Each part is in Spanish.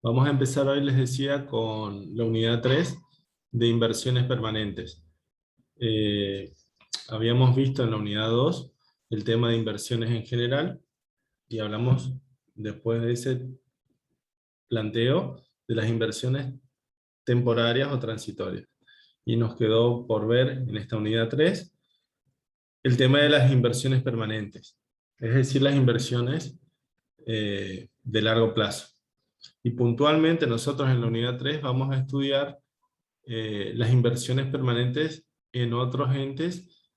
Vamos a empezar hoy, les decía, con la unidad 3 de inversiones permanentes. Habíamos visto en la unidad 2 el tema de inversiones en general, y hablamos después de ese planteo de las inversiones temporarias o transitorias. Y nos quedó por ver en esta unidad 3 el tema de las inversiones permanentes, es decir, las inversiones de largo plazo. Y puntualmente nosotros en la unidad 3 vamos a estudiar las inversiones permanentes en otros entes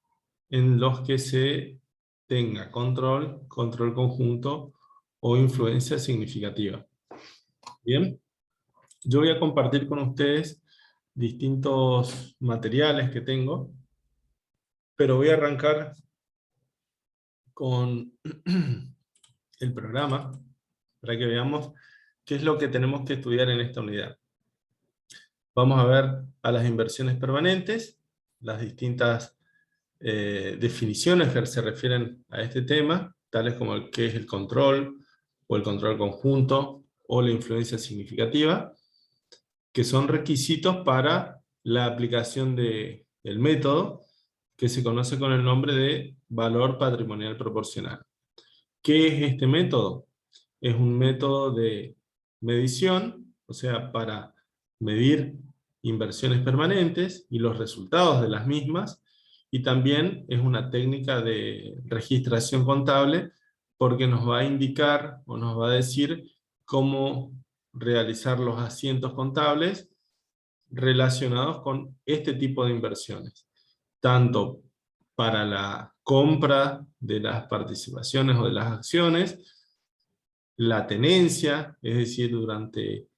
en los que se tenga control conjunto o influencia significativa. Bien, yo voy a compartir con ustedes distintos materiales que tengo, pero voy a arrancar con el programa para que veamos qué es lo que tenemos que estudiar en esta unidad. Vamos a ver a las inversiones permanentes, las distintas definiciones que se refieren a este tema, tales como el que es el control, o el control conjunto, o la influencia significativa, que son requisitos para la aplicación del método, que se conoce con el nombre de valor patrimonial proporcional. ¿Qué es este método? Es un método de medición, o sea, para medir inversiones permanentes y los resultados de las mismas, y también es una técnica de registración contable porque nos va a indicar o nos va a decir cómo realizar los asientos contables relacionados con este tipo de inversiones, tanto para la compra de las participaciones o de las acciones, la tenencia, es decir, durante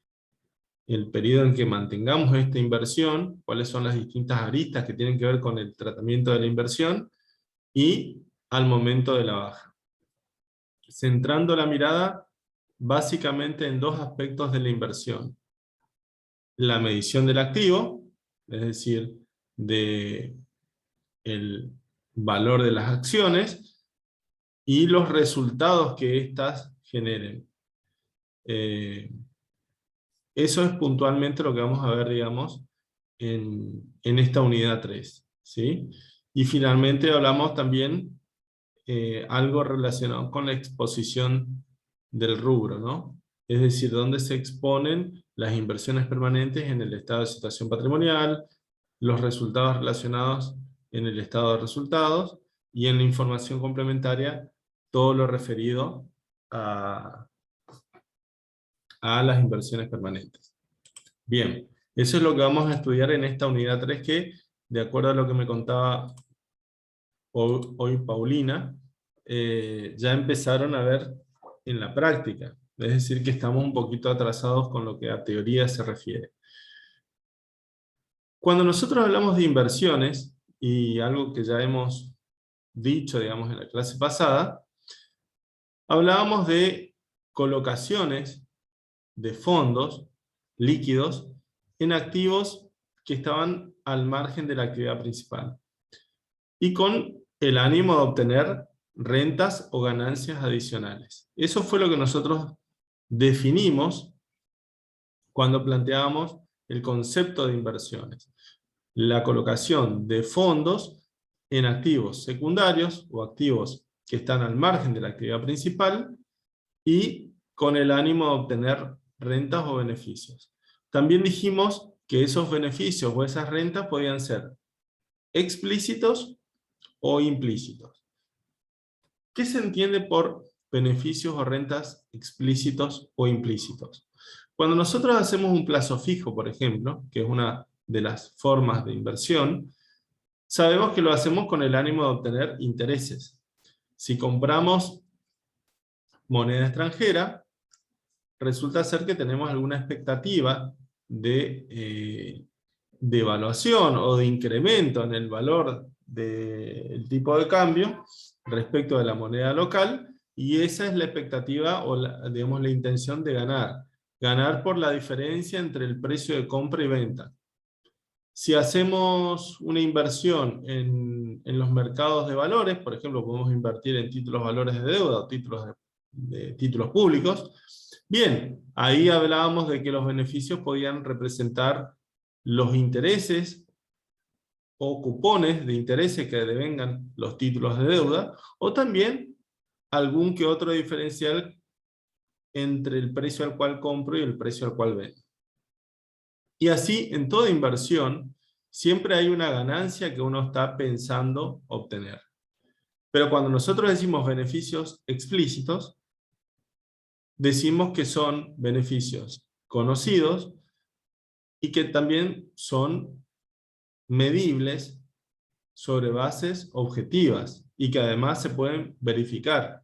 el periodo en que mantengamos esta inversión, cuáles son las distintas aristas que tienen que ver con el tratamiento de la inversión, y al momento de la baja. Centrando la mirada básicamente en dos aspectos de la inversión: la medición del activo, es decir, de el valor de las acciones, y los resultados que éstas generen. Eso es puntualmente lo que vamos a ver, digamos, en esta unidad 3, ¿sí? Y finalmente hablamos también algo relacionado con la exposición del rubro, ¿no? Es decir, dónde se exponen las inversiones permanentes en el estado de situación patrimonial, los resultados relacionados en el estado de resultados, y en la información complementaria todo lo referido a las inversiones permanentes. Bien, eso es lo que vamos a estudiar en esta unidad 3 que, de acuerdo a lo que me contaba hoy Paulina, ya empezaron a ver en la práctica. Es decir, que estamos un poquito atrasados con lo que a teoría se refiere. Cuando nosotros hablamos de inversiones, y algo que ya hemos dicho, digamos, en la clase pasada, hablábamos de colocaciones de fondos líquidos en activos que estaban al margen de la actividad principal, y con el ánimo de obtener rentas o ganancias adicionales. Eso fue lo que nosotros definimos cuando planteábamos el concepto de inversiones: la colocación de fondos en activos secundarios o activos que están al margen de la actividad principal, y con el ánimo de obtener rentas o beneficios. También dijimos que esos beneficios o esas rentas podían ser explícitos o implícitos. ¿Qué se entiende por beneficios o rentas explícitos o implícitos? Cuando nosotros hacemos un plazo fijo, por ejemplo, que es una de las formas de inversión, sabemos que lo hacemos con el ánimo de obtener intereses. Si compramos moneda extranjera, resulta ser que tenemos alguna expectativa de evaluación o de incremento en el valor del tipo de cambio respecto de la moneda local, y esa es la expectativa o digamos, la intención de ganar. Ganar por la diferencia entre el precio de compra y venta. Si hacemos una inversión en los mercados de valores, por ejemplo, podemos invertir en títulos valores de deuda o títulos públicos, Bien, ahí hablábamos de que los beneficios podían representar los intereses o cupones de intereses que devengan los títulos de deuda, o también algún que otro diferencial entre el precio al cual compro y el precio al cual vendo. Y así, en toda inversión, siempre hay una ganancia que uno está pensando obtener. Pero cuando nosotros decimos beneficios explícitos, decimos que son beneficios conocidos y que también son medibles sobre bases objetivas y que además se pueden verificar.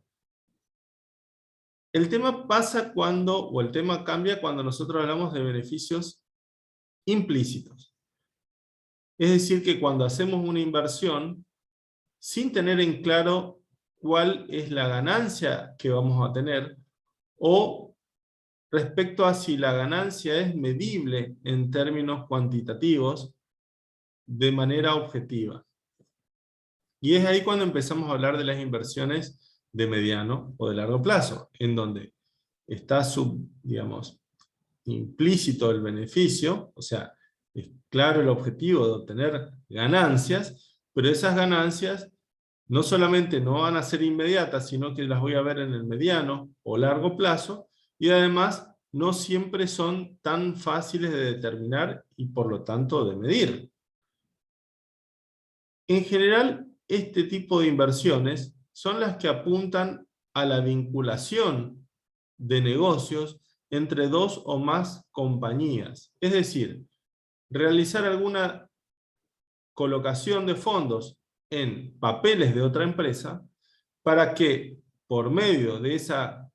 El tema pasa cuando, o el tema cambia cuando nosotros hablamos de beneficios implícitos. Es decir, que cuando hacemos una inversión, sin tener en claro cuál es la ganancia que vamos a tener, o respecto a si la ganancia es medible en términos cuantitativos, de manera objetiva. Y es ahí cuando empezamos a hablar de las inversiones de mediano o de largo plazo, en donde está digamos, implícito el beneficio, o sea, es claro el objetivo de obtener ganancias, pero esas ganancias no solamente no van a ser inmediatas, sino que las voy a ver en el mediano o largo plazo, y además no siempre son tan fáciles de determinar y por lo tanto de medir. En general, este tipo de inversiones son las que apuntan a la vinculación de negocios entre dos o más compañías. Es decir, realizar alguna colocación de fondos en papeles de otra empresa para que, por medio de esa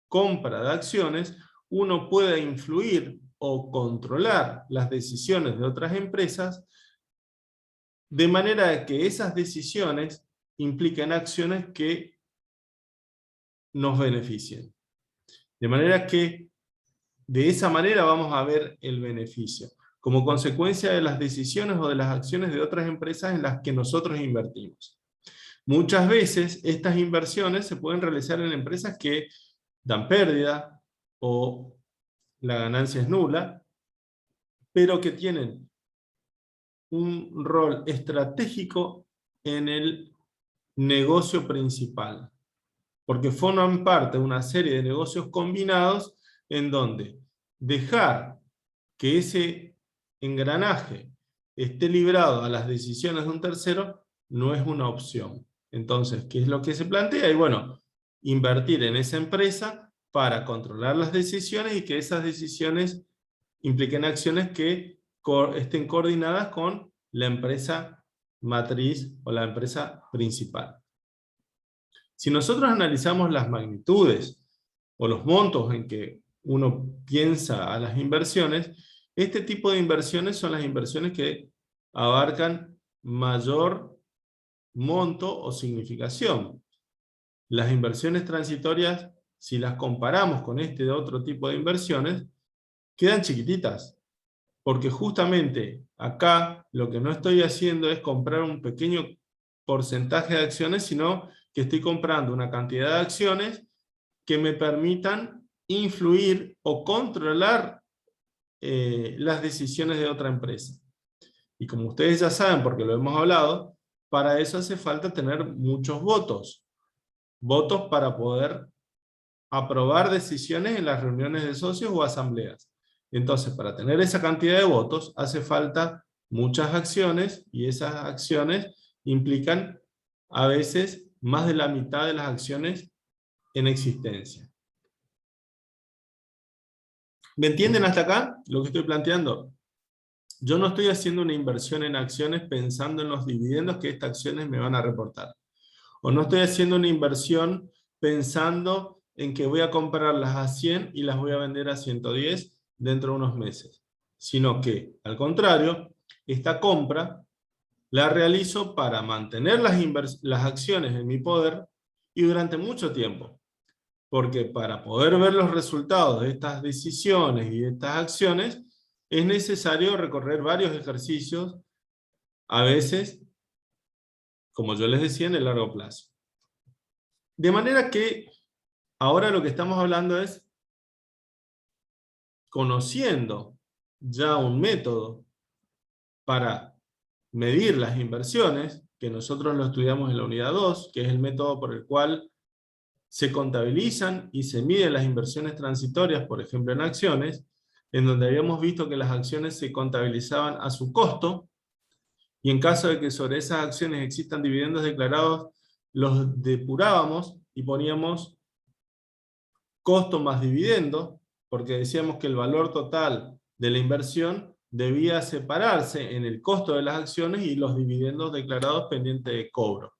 compra de acciones, uno pueda influir o controlar las decisiones de otras empresas, de manera que esas decisiones impliquen acciones que nos beneficien. De manera que de esa manera vamos a ver el beneficio, como consecuencia de las decisiones o de las acciones de otras empresas en las que nosotros invertimos. Muchas veces estas inversiones se pueden realizar en empresas que dan pérdida o la ganancia es nula, pero que tienen un rol estratégico en el negocio principal, porque forman parte de una serie de negocios combinados en donde dejar que ese engranaje esté librado a las decisiones de un tercero no es una opción. Entonces, ¿qué es lo que se plantea? Y bueno, invertir en esa empresa para controlar las decisiones y que esas decisiones impliquen acciones que estén coordinadas con la empresa matriz o la empresa principal. Si nosotros analizamos las magnitudes o los montos en que uno piensa a las inversiones, este tipo de inversiones son las inversiones que abarcan mayor monto o significación. Las inversiones transitorias, si las comparamos con este otro tipo de inversiones, quedan chiquititas, porque justamente acá lo que no estoy haciendo es comprar un pequeño porcentaje de acciones, sino que estoy comprando una cantidad de acciones que me permitan influir o controlar las decisiones de otra empresa. Y como ustedes ya saben, porque lo hemos hablado, para eso hace falta tener muchos votos. Votos para poder aprobar decisiones en las reuniones de socios o asambleas. Entonces, para tener esa cantidad de votos, hace falta muchas acciones, y esas acciones implican a veces más de la mitad de las acciones en existencia. ¿Me entienden hasta acá lo que estoy planteando? Yo no estoy haciendo una inversión en acciones pensando en los dividendos que estas acciones me van a reportar. O no estoy haciendo una inversión pensando en que voy a comprarlas a 100 y las voy a vender a 110 dentro de unos meses. Sino que, al contrario, esta compra la realizo para mantener las acciones en mi poder y durante mucho tiempo. Porque para poder ver los resultados de estas decisiones y de estas acciones, es necesario recorrer varios ejercicios, a veces, como yo les decía, en el largo plazo. De manera que ahora lo que estamos hablando es conociendo ya un método para medir las inversiones, que nosotros lo estudiamos en la unidad 2, que es el método por el cual se contabilizan y se miden las inversiones transitorias, por ejemplo en acciones, en donde habíamos visto que las acciones se contabilizaban a su costo, y en caso de que sobre esas acciones existan dividendos declarados, los depurábamos y poníamos costo más dividendo, porque decíamos que el valor total de la inversión debía separarse en el costo de las acciones y los dividendos declarados pendientes de cobro.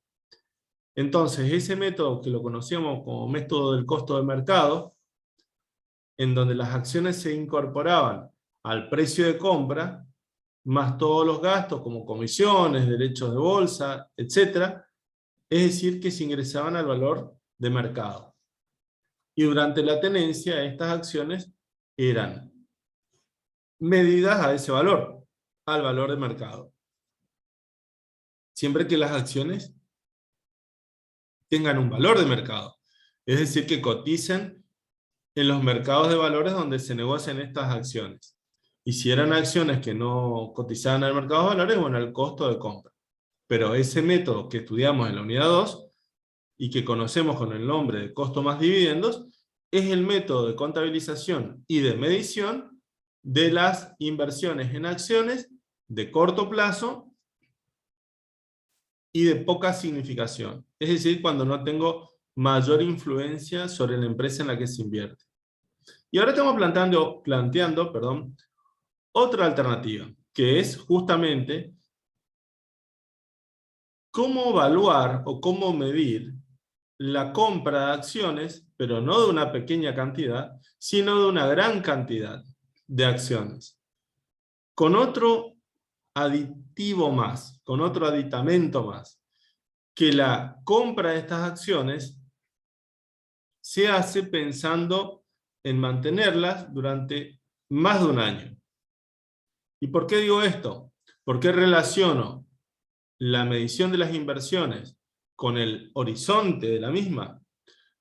Entonces, ese método que lo conocíamos como método del costo de mercado, en donde las acciones se incorporaban al precio de compra, más todos los gastos como comisiones, derechos de bolsa, etc. Es decir, que se ingresaban al valor de mercado. Y durante la tenencia, estas acciones eran medidas a ese valor, al valor de mercado. Siempre que las acciones tengan un valor de mercado. Es decir, que coticen en los mercados de valores donde se negocian estas acciones. Y si eran acciones que no cotizaban al mercado de valores, bueno, al costo de compra. Pero ese método que estudiamos en la unidad 2, y que conocemos con el nombre de costo más dividendos, es el método de contabilización y de medición de las inversiones en acciones de corto plazo y de poca significación. Es decir, cuando no tengo mayor influencia sobre la empresa en la que se invierte. Y ahora estamos planteando otra alternativa, que es justamente cómo evaluar o cómo medir la compra de acciones, pero no de una pequeña cantidad, sino de una gran cantidad de acciones. Con otro aditivo más, con otro aditamento más, que la compra de estas acciones se hace pensando en mantenerlas durante más de un año. ¿Y por qué digo esto? ¿Por qué relaciono la medición de las inversiones con el horizonte de la misma?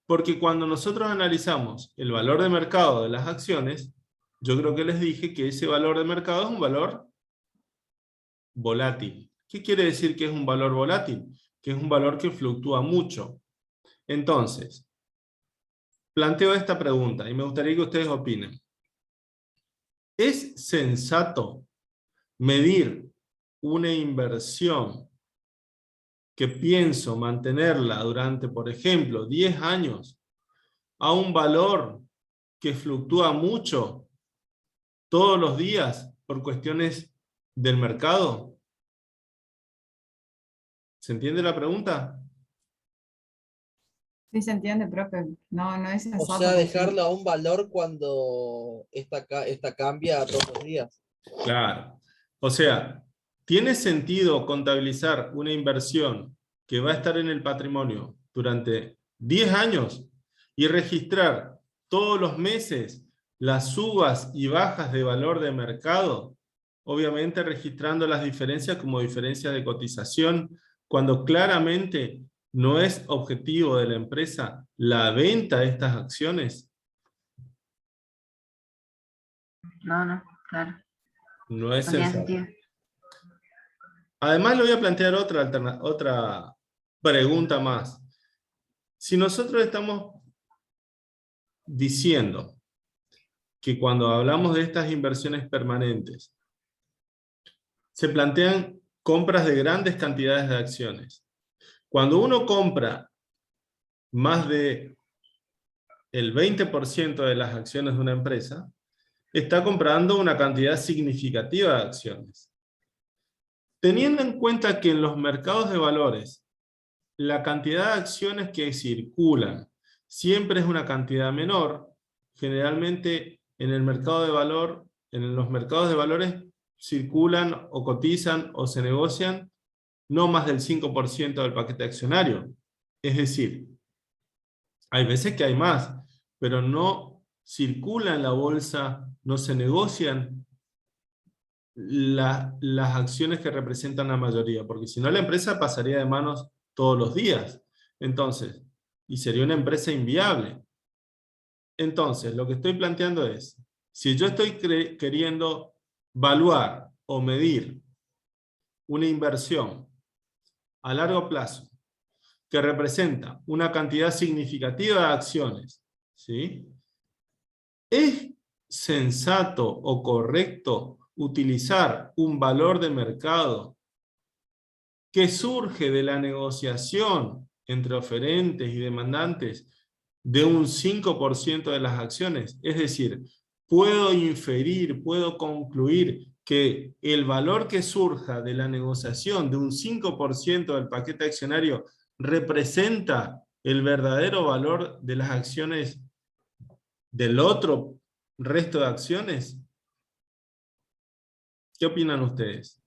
Porque cuando nosotros analizamos el valor de mercado de las acciones, yo creo que les dije que ese valor de mercado es un valor volátil. ¿Qué quiere decir que es un valor volátil? Que es un valor que fluctúa mucho. Entonces, planteo esta pregunta y me gustaría que ustedes opinen. ¿Es sensato medir una inversión que pienso mantenerla durante, por ejemplo, 10 años a un valor que fluctúa mucho todos los días por cuestiones del mercado? ¿Se entiende la pregunta? Sí se entiende, profe. No, no es O sensato. sea, Porque dejarla a un valor cuando esta cambia todos los días. Claro. O sea, ¿tiene sentido contabilizar una inversión que va a estar en el patrimonio durante 10 años y registrar todos los meses las subas y bajas de valor de mercado? Obviamente registrando las diferencias como diferencias de cotización, cuando claramente no es objetivo de la empresa la venta de estas acciones. No, no, claro. No es No tiene sensato. sentido. Además, le voy a plantear otra pregunta más. Si nosotros estamos diciendo que cuando hablamos de estas inversiones permanentes, se plantean compras de grandes cantidades de acciones. Cuando uno compra más de el 20% de las acciones de una empresa, está comprando una cantidad significativa de acciones. Teniendo en cuenta que en los mercados de valores la cantidad de acciones que circulan siempre es una cantidad menor, generalmente en el mercado de valor, en los mercados de valores circulan o cotizan o se negocian no más del 5% del paquete accionario. Es decir, hay veces que hay más, pero no circula en la bolsa, no se negocian las acciones que representan la mayoría, porque si no la empresa pasaría de manos todos los días. Entonces, y sería una empresa inviable. Entonces, lo que estoy planteando es, Si yo estoy queriendo evaluar o medir una inversión a largo plazo que representa una cantidad significativa de acciones, ¿sí? ¿Es sensato o correcto utilizar un valor de mercado que surge de la negociación entre oferentes y demandantes de un 5% de las acciones? Es decir, puedo inferir, puedo concluir que el valor que surja de la negociación de un 5% del paquete accionario representa el verdadero valor de las acciones del otro resto de acciones. ¿Qué opinan ustedes?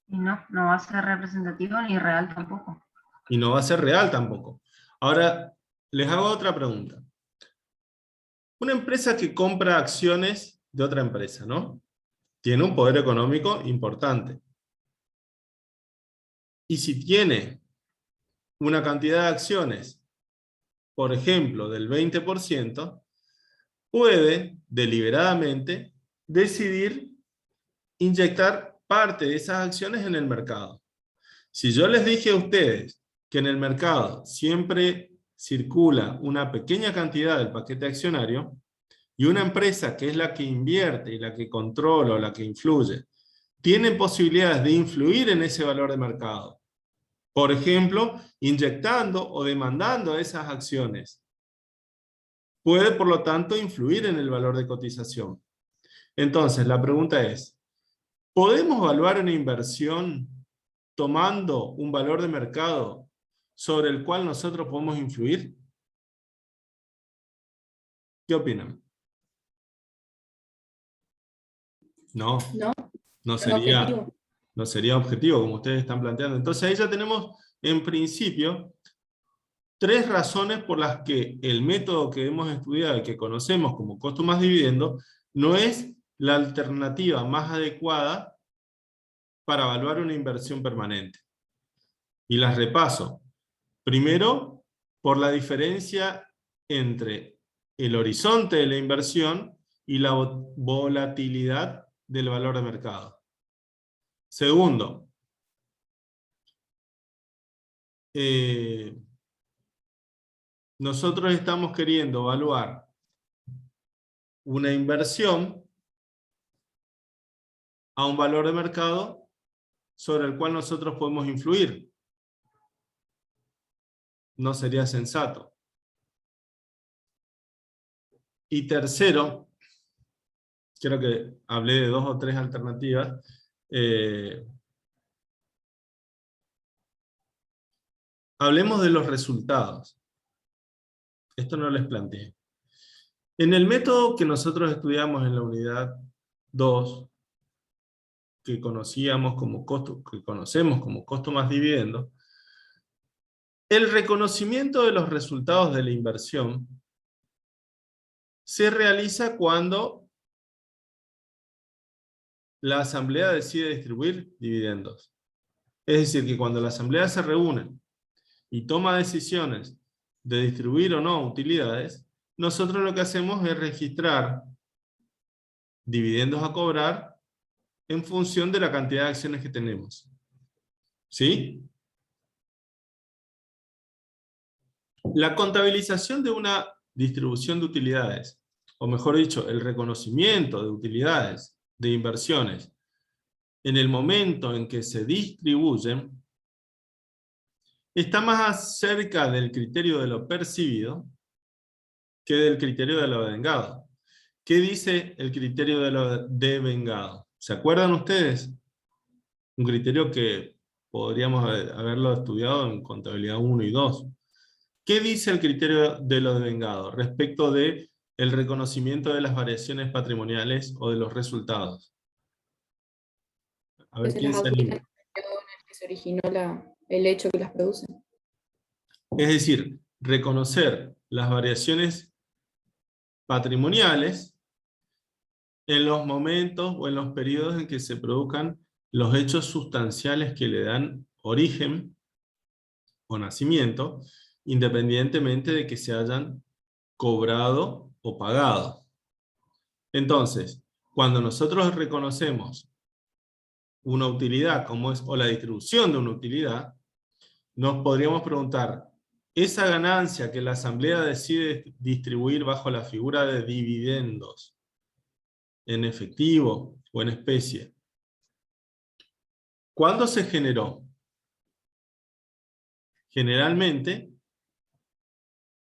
Y no va a ser representativo ni real tampoco. Y no va a ser real tampoco. Ahora, les hago otra pregunta. Una empresa que compra acciones de otra empresa, ¿no? Tiene un poder económico importante. Y si tiene una cantidad de acciones, por ejemplo, del 20%, puede deliberadamente decidir inyectar parte de esas acciones en el mercado. Si yo les dije a ustedes que en el mercado siempre circula una pequeña cantidad del paquete accionario, y una empresa que es la que invierte y la que controla o la que influye, tiene posibilidades de influir en ese valor de mercado. Por ejemplo, inyectando o demandando esas acciones. Puede, por lo tanto, influir en el valor de cotización. Entonces, la pregunta es, ¿podemos evaluar una inversión tomando un valor de mercado sobre el cual nosotros podemos influir? ¿Qué opinan? No, no sería objetivo como ustedes están planteando. Entonces ahí ya tenemos, en principio, 3 razones por las que el método que hemos estudiado y que conocemos como costo más dividendo no es la alternativa más adecuada para evaluar una inversión permanente. Y las repaso. Primero, por la diferencia entre el horizonte de la inversión y la volatilidad del valor de mercado. Segundo, nosotros estamos queriendo evaluar una inversión a un valor de mercado sobre el cual nosotros podemos influir. No sería sensato. Y tercero, creo que hablé de 2 o 3 alternativas. Hablemos de los resultados. Esto no les planteé. En el método que nosotros estudiamos en la unidad 2, que conocemos como costo más dividendo, el reconocimiento de los resultados de la inversión se realiza cuando la asamblea decide distribuir dividendos. Es decir, que cuando la asamblea se reúne y toma decisiones de distribuir o no utilidades, nosotros lo que hacemos es registrar dividendos a cobrar en función de la cantidad de acciones que tenemos. ¿Sí? La contabilización de una distribución de utilidades, o mejor dicho, el reconocimiento de utilidades de inversiones en el momento en que se distribuyen, está más cerca del criterio de lo percibido que del criterio de lo devengado. ¿Qué dice el criterio de lo devengado? ¿Se acuerdan ustedes? Un criterio que podríamos haberlo estudiado en contabilidad 1 y 2. ¿Qué dice el criterio de lo devengado respecto de el reconocimiento de las variaciones patrimoniales o de los resultados? A ver, ¿quién se anima? Que se originó el hecho que las produce. Es decir, reconocer las variaciones patrimoniales en los momentos o en los periodos en que se produzcan los hechos sustanciales que le dan origen o nacimiento, independientemente de que se hayan cobrado o pagado. Entonces, cuando nosotros reconocemos una utilidad, o la distribución de una utilidad, nos podríamos preguntar, esa ganancia que la asamblea decide distribuir bajo la figura de dividendos, en efectivo o en especie, ¿cuándo se generó? Generalmente,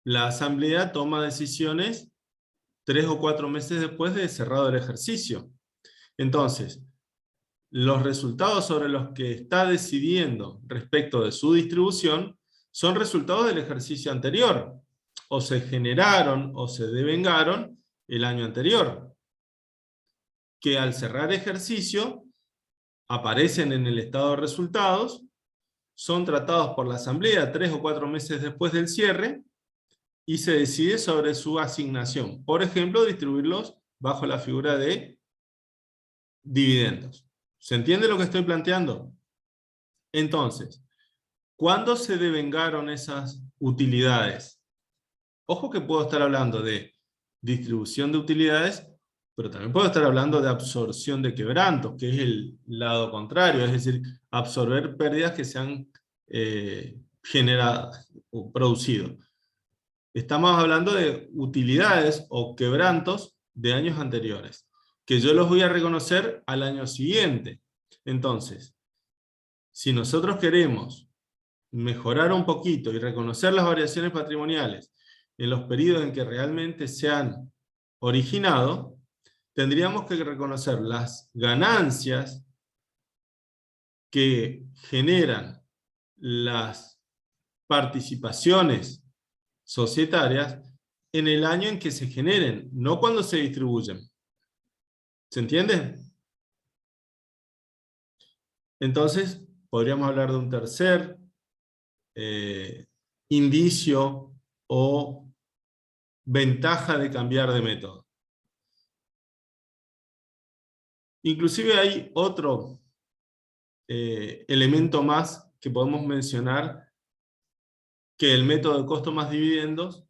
la asamblea toma decisiones 3 o 4 meses después de cerrado el ejercicio. Entonces, los resultados sobre los que está decidiendo respecto de su distribución son resultados del ejercicio anterior, o se generaron o se devengaron el año anterior, que al cerrar ejercicio aparecen en el estado de resultados, son tratados por la asamblea 3 o 4 meses después del cierre, y se decide sobre su asignación. Por ejemplo, distribuirlos bajo la figura de dividendos. ¿Se entiende lo que estoy planteando? Entonces, ¿cuándo se devengaron esas utilidades? Ojo que puedo estar hablando de distribución de utilidades, pero también puedo estar hablando de absorción de quebrantos, que es el lado contrario, es decir, absorber pérdidas que se han generado o producido. Estamos hablando de utilidades o quebrantos de años anteriores, que yo los voy a reconocer al año siguiente. Entonces, si nosotros queremos mejorar un poquito y reconocer las variaciones patrimoniales en los periodos en que realmente se han originado, tendríamos que reconocer las ganancias que generan las participaciones societarias en el año en que se generen, no cuando se distribuyen. ¿Se entiende? Entonces, podríamos hablar de un tercer indicio o ventaja de cambiar de método. Inclusive hay otro elemento más que podemos mencionar, que el método de costo más dividendos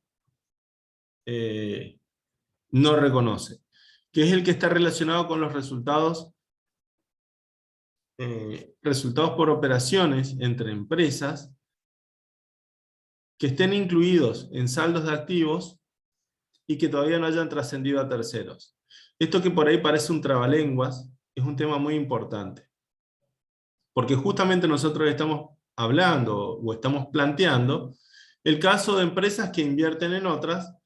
no reconoce, que es el que está relacionado con los resultados por operaciones entre empresas que estén incluidos en saldos de activos y que todavía no hayan trascendido a terceros. Esto que por ahí parece un trabalenguas es un tema muy importante, porque justamente nosotros estamos hablando o estamos planteando el caso de empresas que invierten en otras,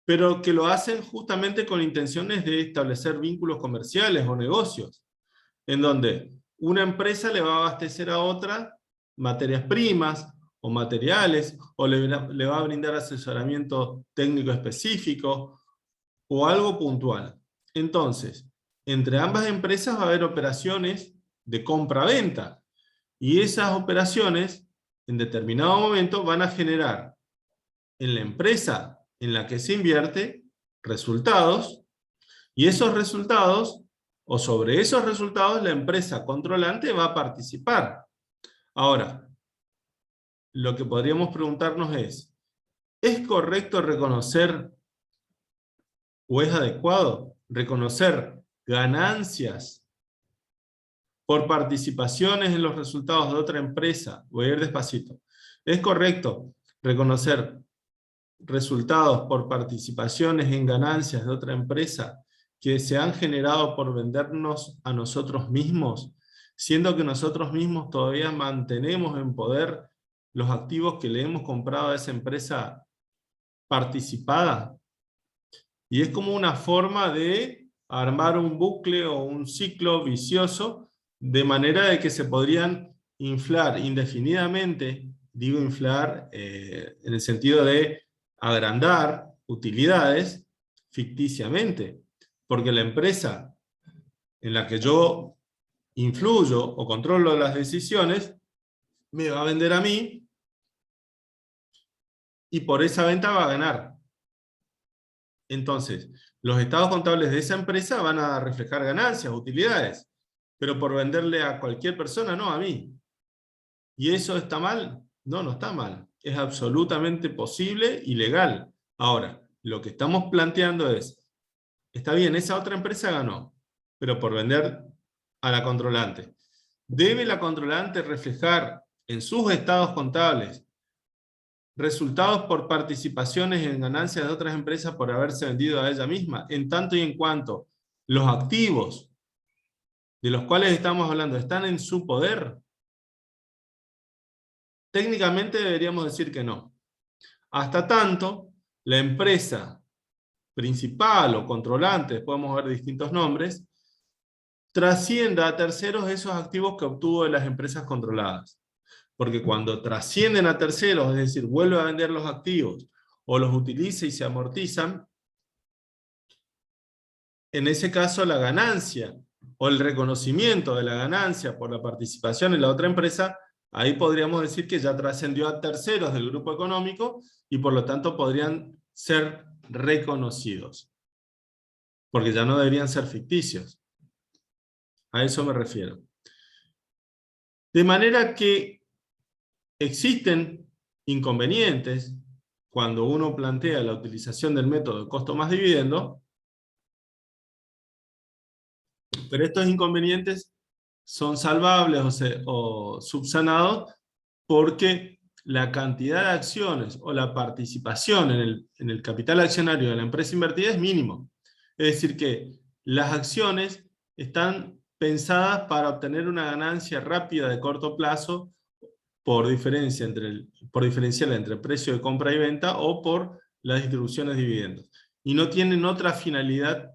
pero que lo hacen justamente con intenciones de establecer vínculos comerciales o negocios, en donde una empresa le va a abastecer a otra materias primas o materiales, o le va a brindar asesoramiento técnico específico, o algo puntual. Entonces, entre ambas empresas va a haber operaciones de compra-venta, y esas operaciones, en determinado momento, van a generar en la empresa en la que se invierte resultados, y esos resultados, o sobre esos resultados, la empresa controlante va a participar. Ahora, lo que podríamos preguntarnos ¿es correcto reconocer, o es adecuado reconocer ganancias por participaciones en los resultados de otra empresa? Voy a ir despacito. ¿Es correcto reconocer resultados por participaciones en ganancias de otra empresa que se han generado por vendernos a nosotros mismos, siendo que nosotros mismos todavía mantenemos en poder los activos que le hemos comprado a esa empresa participada? Y es como una forma de armar un bucle o un ciclo vicioso, de manera de que se podrían inflar indefinidamente, digo inflar en el sentido de agrandar utilidades ficticiamente, porque la empresa en la que yo influyo o controlo las decisiones me va a vender a mí, y por esa venta va a ganar. Entonces, los estados contables de esa empresa van a reflejar ganancias, utilidades, pero por venderle a cualquier persona, no a mí. ¿Y eso está mal? No, no está mal. Es absolutamente posible y legal. Ahora, lo que estamos planteando Está bien, esa otra empresa ganó, pero por vender a la controlante. ¿Debe la controlante reflejar en sus estados contables resultados por participaciones en ganancias de otras empresas por haberse vendido a ella misma, en tanto y en cuanto los activos de los cuales estamos hablando están en su poder? Técnicamente deberíamos decir que no. Hasta tanto, la empresa principal o controlante, podemos ver distintos nombres, trascienda a terceros esos activos que obtuvo de las empresas controladas. Porque cuando trascienden a terceros, es decir, vuelve a vender los activos, o los utiliza y se amortizan, en ese caso la ganancia, o el reconocimiento de la ganancia por la participación en la otra empresa, ahí podríamos decir que ya trascendió a terceros del grupo económico, y por lo tanto podrían ser reconocidos. Porque ya no deberían ser ficticios. A eso me refiero. De manera que existen inconvenientes cuando uno plantea la utilización del método de costo más dividendo, pero estos inconvenientes son salvables o subsanados porque la cantidad de acciones o la participación en el capital accionario de la empresa invertida es mínimo. Es decir que las acciones están pensadas para obtener una ganancia rápida de corto plazo por diferencial entre el precio de compra y venta o por las distribuciones de dividendos. Y no tienen otra finalidad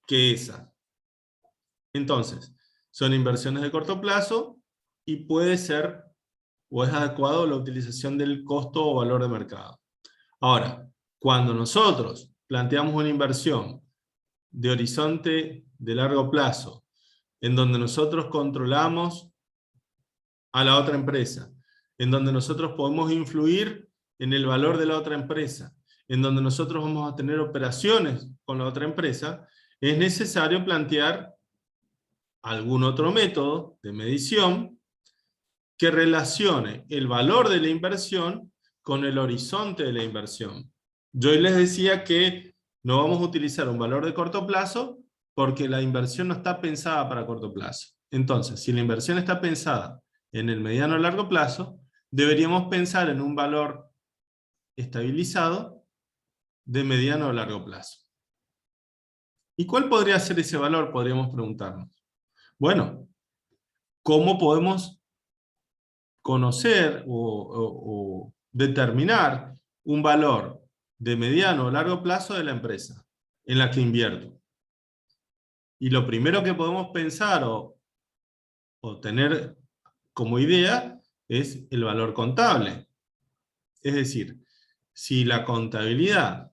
que esa. Entonces, son inversiones de corto plazo y puede ser o es adecuado la utilización del costo o valor de mercado. Ahora, cuando nosotros planteamos una inversión de horizonte de largo plazo, en donde nosotros controlamos a la otra empresa, en donde nosotros podemos influir en el valor de la otra empresa, en donde nosotros vamos a tener operaciones con la otra empresa, es necesario plantear algún otro método de medición que relacione el valor de la inversión con el horizonte de la inversión. Yo les decía que no vamos a utilizar un valor de corto plazo porque la inversión no está pensada para corto plazo. Entonces, si la inversión está pensada en el mediano o largo plazo, deberíamos pensar en un valor estabilizado de mediano o largo plazo. ¿Y cuál podría ser ese valor? Podríamos preguntarnos. Bueno, ¿cómo podemos conocer o determinar un valor de mediano o largo plazo de la empresa en la que invierto? Y lo primero que podemos pensar o tener como idea es el valor contable. Es decir, si la contabilidad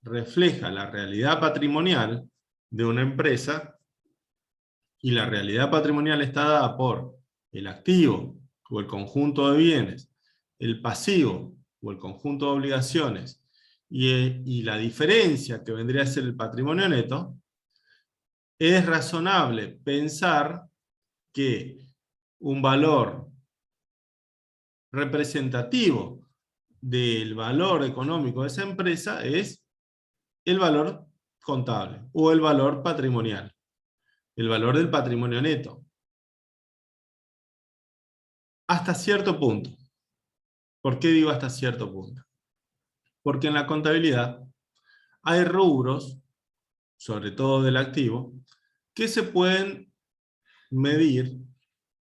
refleja la realidad patrimonial de una empresa, y la realidad patrimonial está dada por el activo o el conjunto de bienes, el pasivo o el conjunto de obligaciones, y la diferencia que vendría a ser el patrimonio neto, es razonable pensar que un valor representativo del valor económico de esa empresa es el valor contable o el valor patrimonial, el valor del patrimonio neto. Hasta cierto punto. ¿Por qué digo hasta cierto punto? Porque en la contabilidad hay rubros, sobre todo del activo, que se pueden medir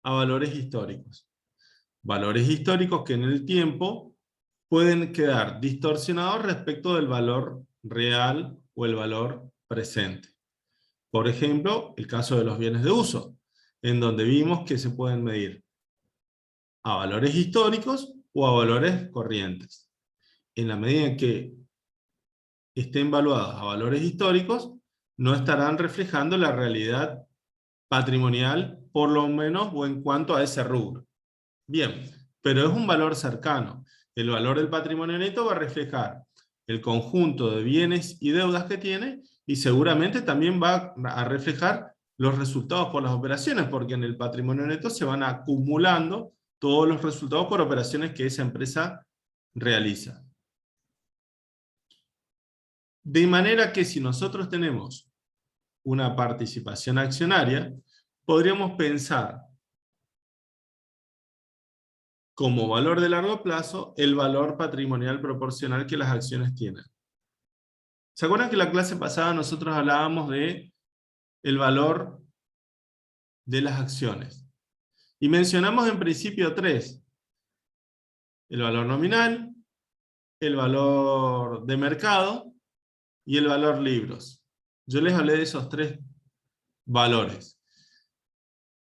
a valores históricos. Valores históricos que en el tiempo pueden quedar distorsionados respecto del valor real o el valor presente. Por ejemplo, el caso de los bienes de uso, en donde vimos que se pueden medir a valores históricos o a valores corrientes. En la medida en que estén valuados a valores históricos, no estarán reflejando la realidad patrimonial, por lo menos o en cuanto a ese rubro. Bien, pero es un valor cercano. El valor del patrimonio neto va a reflejar el conjunto de bienes y deudas que tiene, y seguramente también va a reflejar los resultados por las operaciones, porque en el patrimonio neto se van acumulando todos los resultados por operaciones que esa empresa realiza. De manera que si nosotros tenemos una participación accionaria, podríamos pensar como valor de largo plazo el valor patrimonial proporcional que las acciones tienen. ¿Se acuerdan que en la clase pasada nosotros hablábamos de el valor de las acciones? Y mencionamos en principio tres: el valor nominal, el valor de mercado y el valor libros. Yo les hablé de esos tres valores.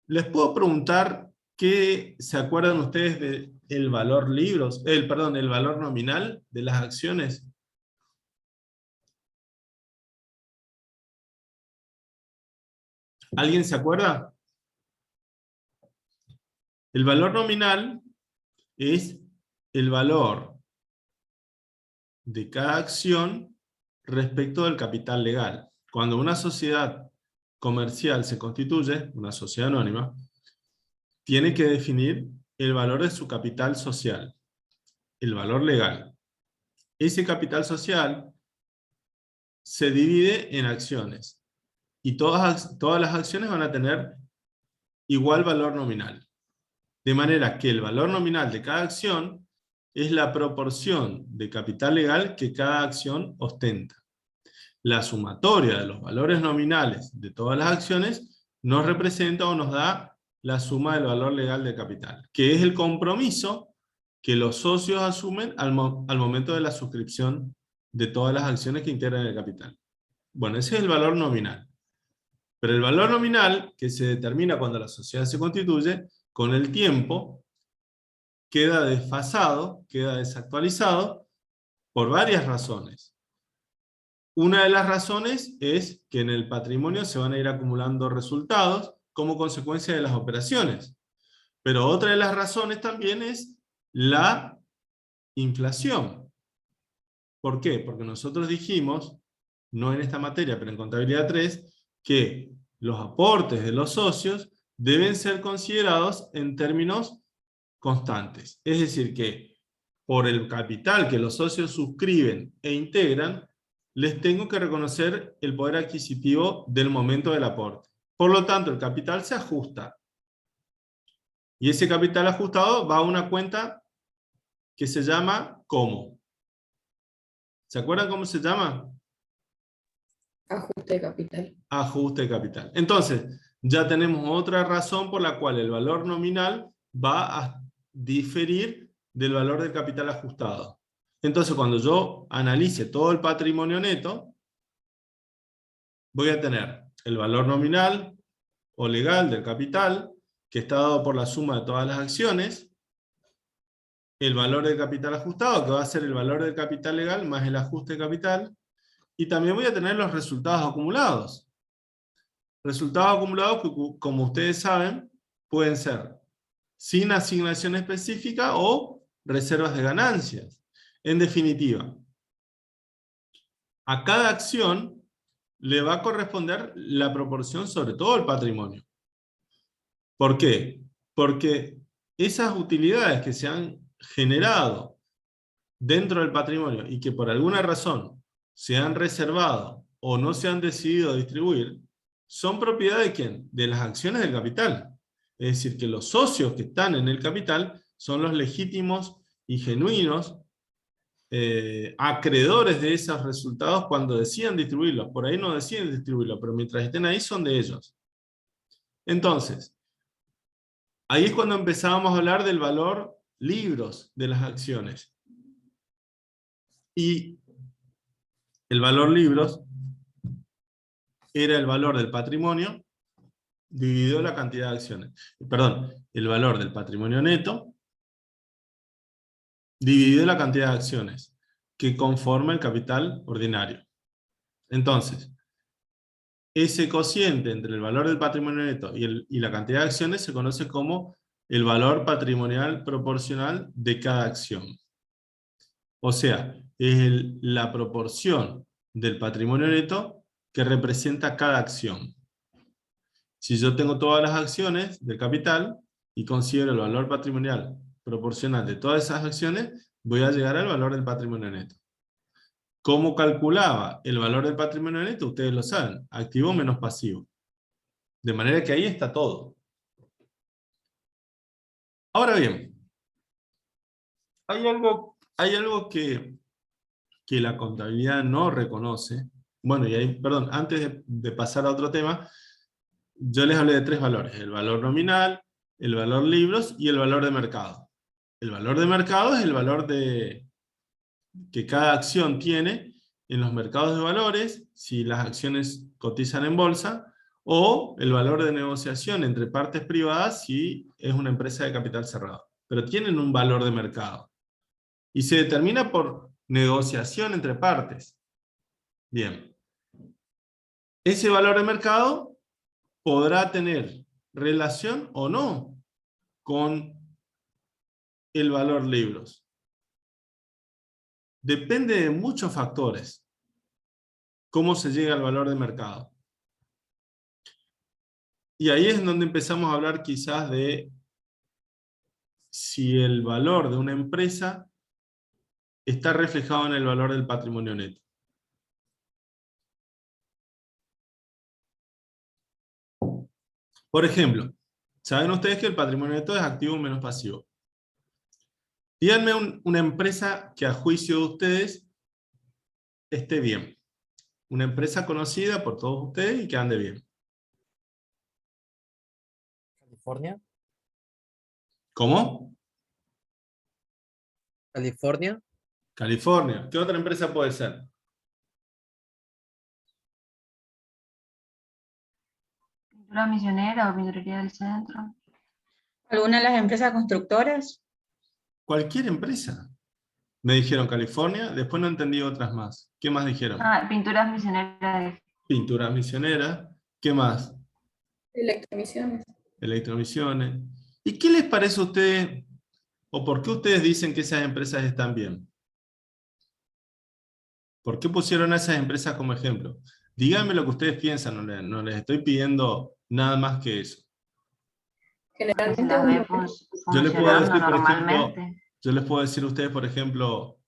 Les puedo preguntar qué se acuerdan ustedes del valor libros, el valor nominal de las acciones. ¿Alguien se acuerda? El valor nominal es el valor de cada acción respecto del capital legal. Cuando una sociedad comercial se constituye, una sociedad anónima, tiene que definir el valor de su capital social, el valor legal. Ese capital social se divide en acciones, y todas las acciones van a tener igual valor nominal. De manera que el valor nominal de cada acción es la proporción de capital legal que cada acción ostenta. La sumatoria de los valores nominales de todas las acciones nos representa o nos da la suma del valor legal de capital, que es el compromiso que los socios asumen al momento de la suscripción de todas las acciones que integran el capital. Bueno, ese es el valor nominal. Pero el valor nominal, que se determina cuando la sociedad se constituye, con el tiempo queda desfasado, queda desactualizado, por varias razones. Una de las razones es que en el patrimonio se van a ir acumulando resultados como consecuencia de las operaciones. Pero otra de las razones también es la inflación. ¿Por qué? Porque nosotros dijimos, no en esta materia, pero en contabilidad 3, que los aportes de los socios deben ser considerados en términos constantes. Es decir, que por el capital que los socios suscriben e integran, les tengo que reconocer el poder adquisitivo del momento del aporte. Por lo tanto, el capital se ajusta. Y ese capital ajustado va a una cuenta que se llama ¿cómo? ¿Se acuerdan cómo se llama? Ajuste de capital. Ajuste de capital. Entonces, ya tenemos otra razón por la cual el valor nominal va a diferir del valor del capital ajustado. Entonces, cuando yo analice todo el patrimonio neto, voy a tener el valor nominal o legal del capital, que está dado por la suma de todas las acciones, el valor del capital ajustado, que va a ser el valor del capital legal más el ajuste de capital, y también voy a tener los resultados acumulados. Resultados acumulados que, como ustedes saben, pueden ser sin asignación específica o reservas de ganancias. En definitiva, a cada acción le va a corresponder la proporción sobre todo el patrimonio. ¿Por qué? Porque esas utilidades que se han generado dentro del patrimonio y que por alguna razón se han reservado o no se han decidido distribuir, son propiedad ¿de quién? De las acciones del capital. Es decir, que los socios que están en el capital son los legítimos y genuinos acreedores de esos resultados cuando decidan distribuirlos. Por ahí no deciden distribuirlos, pero mientras estén ahí son de ellos. Entonces, ahí es cuando empezábamos a hablar del valor libros de las acciones. Y el valor libros era el valor del patrimonio dividido la cantidad de acciones. Perdón, el valor del patrimonio neto dividido la cantidad de acciones que conforma el capital ordinario. Entonces, ese cociente entre el valor del patrimonio neto y la cantidad de acciones se conoce como el valor patrimonial proporcional de cada acción. O sea, es la proporción del patrimonio neto que representa cada acción. Si yo tengo todas las acciones del capital y considero el valor patrimonial proporcional de todas esas acciones, voy a llegar al valor del patrimonio neto. ¿Cómo calculaba el valor del patrimonio neto? Ustedes lo saben, activo menos pasivo. De manera que ahí está todo. Ahora bien, hay algo que la contabilidad no reconoce. Bueno, y ahí, perdón, antes de pasar a otro tema, yo les hablé de 3 valores: el valor nominal, el valor libros y el valor de mercado. El valor de mercado es el valor que cada acción tiene en los mercados de valores, si las acciones cotizan en bolsa, o el valor de negociación entre partes privadas si es una empresa de capital cerrado. Pero tienen un valor de mercado. Y se determina por negociación entre partes. Bien. Ese valor de mercado podrá tener relación o no con el valor libros. Depende de muchos factores cómo se llega al valor de mercado. Y ahí es donde empezamos a hablar quizás de si el valor de una empresa está reflejado en el valor del patrimonio neto. Por ejemplo, saben ustedes que el patrimonio neto es activo menos pasivo. Díganme una empresa que a juicio de ustedes esté bien. Una empresa conocida por todos ustedes y que ande bien. California. ¿Cómo? California. California. ¿Qué otra empresa puede ser? Pintura misionera o pinturería del centro. ¿Alguna de las empresas constructoras? Cualquier empresa. Me dijeron California, después no entendí otras más. ¿Qué más dijeron? Pinturas misioneras. Pinturas misioneras. ¿Qué más? Electromisiones. Electromisiones. ¿Y qué les parece a ustedes, o por qué ustedes dicen que esas empresas están bien? ¿Por qué pusieron a esas empresas como ejemplo? Díganme lo que ustedes piensan, no les estoy pidiendo nada más que eso. Porque se Generalmente las ve uno Yo les puedo funcionando decir, por ejemplo, normalmente. yo les puedo decir a ustedes, por ejemplo,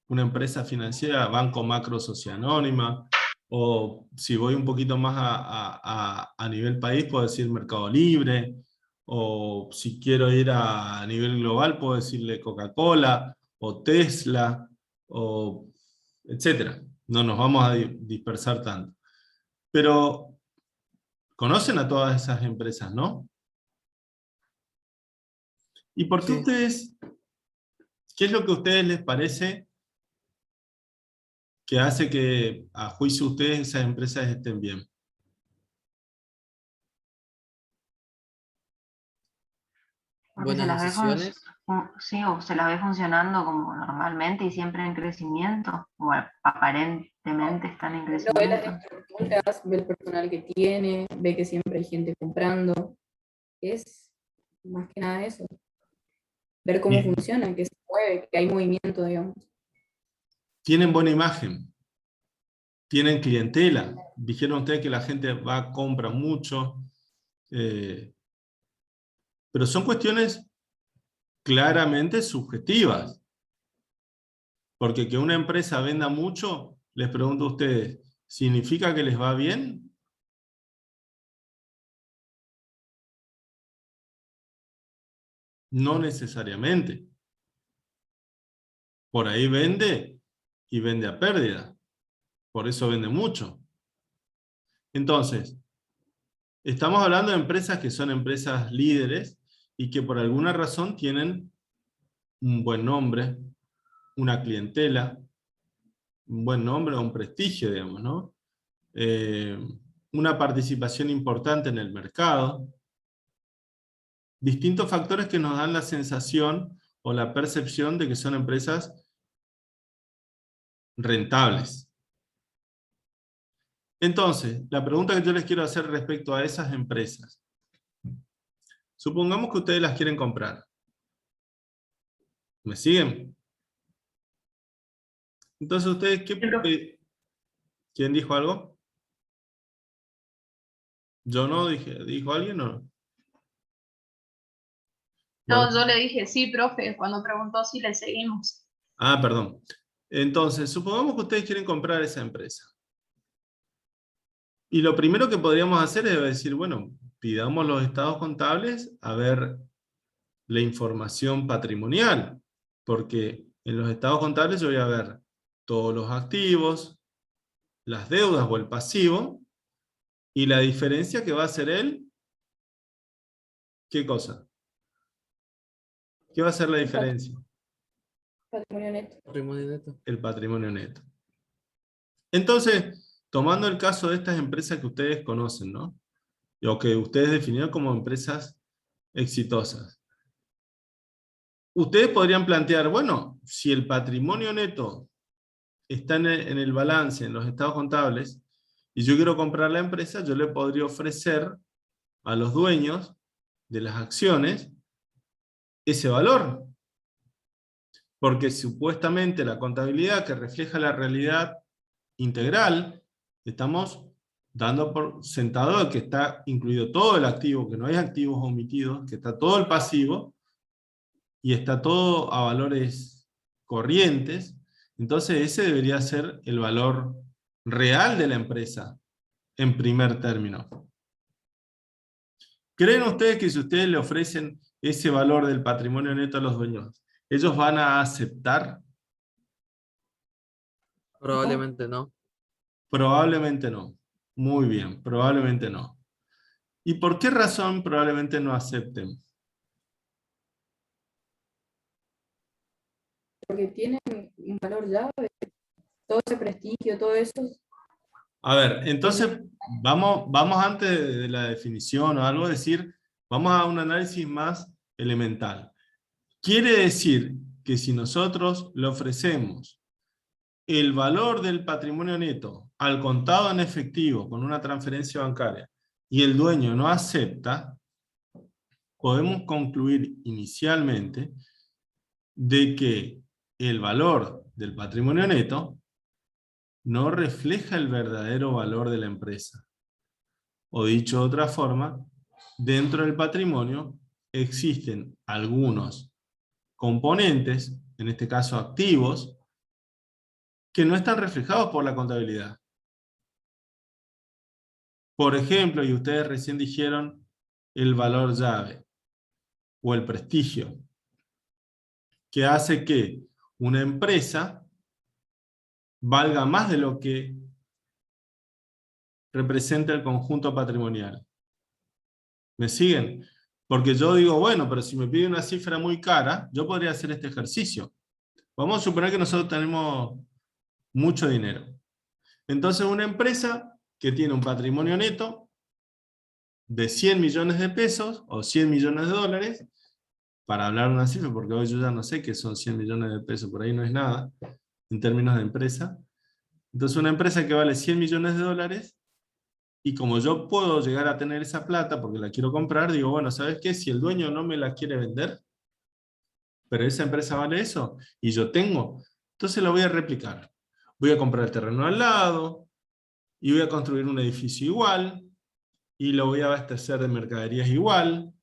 una empresa financiera, Banco Macro Sociedad Anónima, o si voy un poquito más a nivel país, puedo decir Mercado Libre, o si quiero ir a nivel global, puedo decirle Coca-Cola, o Tesla, o etcétera. No nos vamos a dispersar tanto. Pero conocen a todas esas empresas, ¿no? ¿Y por qué Sí. ustedes, qué es lo que a ustedes les parece que hace que, a juicio de ustedes, esas empresas estén bien? Porque se Buenas las ve, decisiones. sí, o se las ve funcionando como normalmente y siempre en crecimiento, o aparentemente están en ve las crecimiento. estructuras, ve el personal que tiene, ve que siempre hay gente comprando. Es más que nada eso. Ver cómo Bien. funciona, que se mueve, que hay movimiento, digamos. Tienen buena imagen, tienen clientela. Dijeron ustedes que la gente va, compra mucho, pero son cuestiones claramente subjetivas. Porque que una empresa venda mucho, les pregunto a ustedes, ¿significa que les va bien? No necesariamente. Por ahí vende y vende a pérdida. Por eso vende mucho. Entonces, estamos hablando de empresas que son empresas líderes y que por alguna razón tienen un buen nombre, una clientela, un buen nombre o un prestigio, digamos, ¿no? Una participación importante en el mercado. Distintos factores que nos dan la sensación o la percepción de que son empresas rentables. Entonces, la pregunta que yo les quiero hacer respecto a esas empresas. Supongamos que ustedes las quieren comprar. ¿Me siguen? Entonces, ¿ustedes ¿quién dijo algo? ¿Yo no dije? ¿Dijo alguien o no? Bueno. No, yo le dije, sí, profe, cuando preguntó si le seguimos. Ah, perdón. Entonces, supongamos que ustedes quieren comprar esa empresa. Y lo primero que podríamos hacer es decir, bueno, pidamos los estados contables a ver la información patrimonial, porque en los estados contables yo voy a ver todos los activos, las deudas o el pasivo, y la diferencia que va a ser ¿qué cosa? ¿Qué va a ser la diferencia? Patrimonio neto. Patrimonio neto. El patrimonio neto. Entonces, tomando el caso de estas empresas que ustedes conocen, ¿no? O que ustedes definieron como empresas exitosas. Ustedes podrían plantear, bueno, si el patrimonio neto está en el balance, en los estados contables, y yo quiero comprar la empresa, yo le podría ofrecer a los dueños de las acciones ese valor. Porque supuestamente la contabilidad que refleja la realidad integral, estamos dando por sentado que está incluido todo el activo, que no hay activos omitidos, que está todo el pasivo, y está todo a valores corrientes. Entonces ese debería ser el valor real de la empresa, en primer término. ¿Creen ustedes que si ustedes le ofrecen ese valor del patrimonio neto a los dueños, ellos van a aceptar? Probablemente no. Probablemente no. Muy bien, probablemente no. ¿Y por qué razón probablemente no acepten? Porque tienen un valor llave, todo ese prestigio, todo eso. A ver, entonces vamos antes de la definición o algo a decir, vamos a un análisis más elemental. Quiere decir que si nosotros le ofrecemos el valor del patrimonio neto al contado en efectivo con una transferencia bancaria y el dueño no acepta, podemos concluir inicialmente de que el valor del patrimonio neto no refleja el verdadero valor de la empresa. O dicho de otra forma, dentro del patrimonio existen algunos componentes, en este caso activos, que no están reflejados por la contabilidad. Por ejemplo, y ustedes recién dijeron el valor llave o el prestigio, que hace que una empresa valga más de lo que representa el conjunto patrimonial. ¿Me siguen? Porque yo digo, bueno, pero si me pide una cifra muy cara, yo podría hacer este ejercicio. Vamos a suponer que nosotros tenemos mucho dinero. Entonces una empresa que tiene un patrimonio neto de 100 millones de pesos o 100 millones de dólares, para hablar una cifra, porque hoy yo ya no sé qué son 100 millones de pesos, por ahí no es nada, en términos de empresa. Entonces una empresa que vale 100 millones de dólares, y como yo puedo llegar a tener esa plata porque la quiero comprar, digo, bueno, ¿sabes qué? Si el dueño no me la quiere vender, pero esa empresa vale eso, y yo tengo, entonces la voy a replicar. Voy a comprar el terreno al lado, y voy a construir un edificio igual, y lo voy a abastecer de mercaderías igual,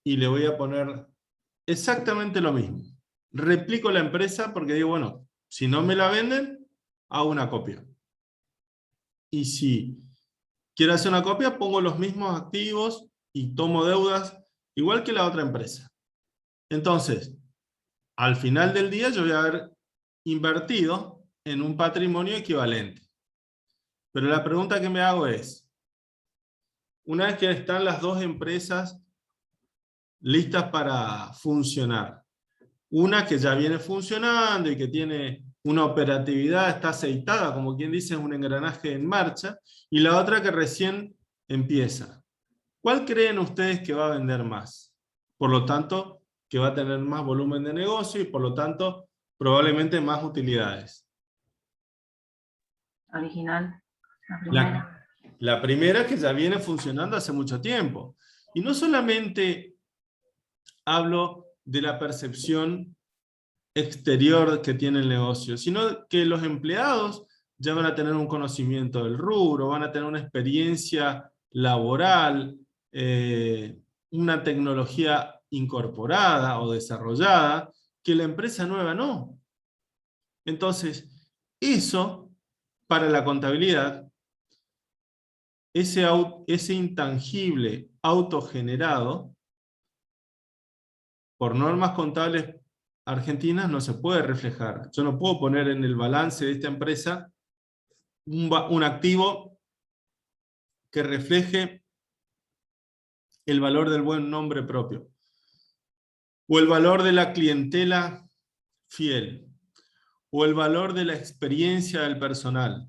y le voy a poner exactamente lo mismo. Replico la empresa porque digo, bueno, si no me la venden, hago una copia. Y si quiero hacer una copia, pongo los mismos activos y tomo deudas igual que la otra empresa. Entonces, al final del día yo voy a haber invertido en un patrimonio equivalente. Pero la pregunta que me hago es, una vez que están las dos empresas listas para funcionar, una que ya viene funcionando y que tiene una operatividad, está aceitada, como quien dice, es un engranaje en marcha, y la otra que recién empieza. ¿Cuál creen ustedes que va a vender más? Por lo tanto, que va a tener más volumen de negocio y por lo tanto, probablemente más utilidades. Original, la primera. La primera que ya viene funcionando hace mucho tiempo. Y no solamente hablo de la percepción exterior que tiene el negocio, sino que los empleados ya van a tener un conocimiento del rubro, van a tener una experiencia laboral, una tecnología incorporada o desarrollada, que la empresa nueva no. Entonces, eso, para la contabilidad, ese intangible autogenerado, por normas contables argentinas no se puede reflejar. Yo no puedo poner en el balance de esta empresa un activo que refleje el valor del buen nombre propio, o el valor de la clientela fiel, o el valor de la experiencia del personal.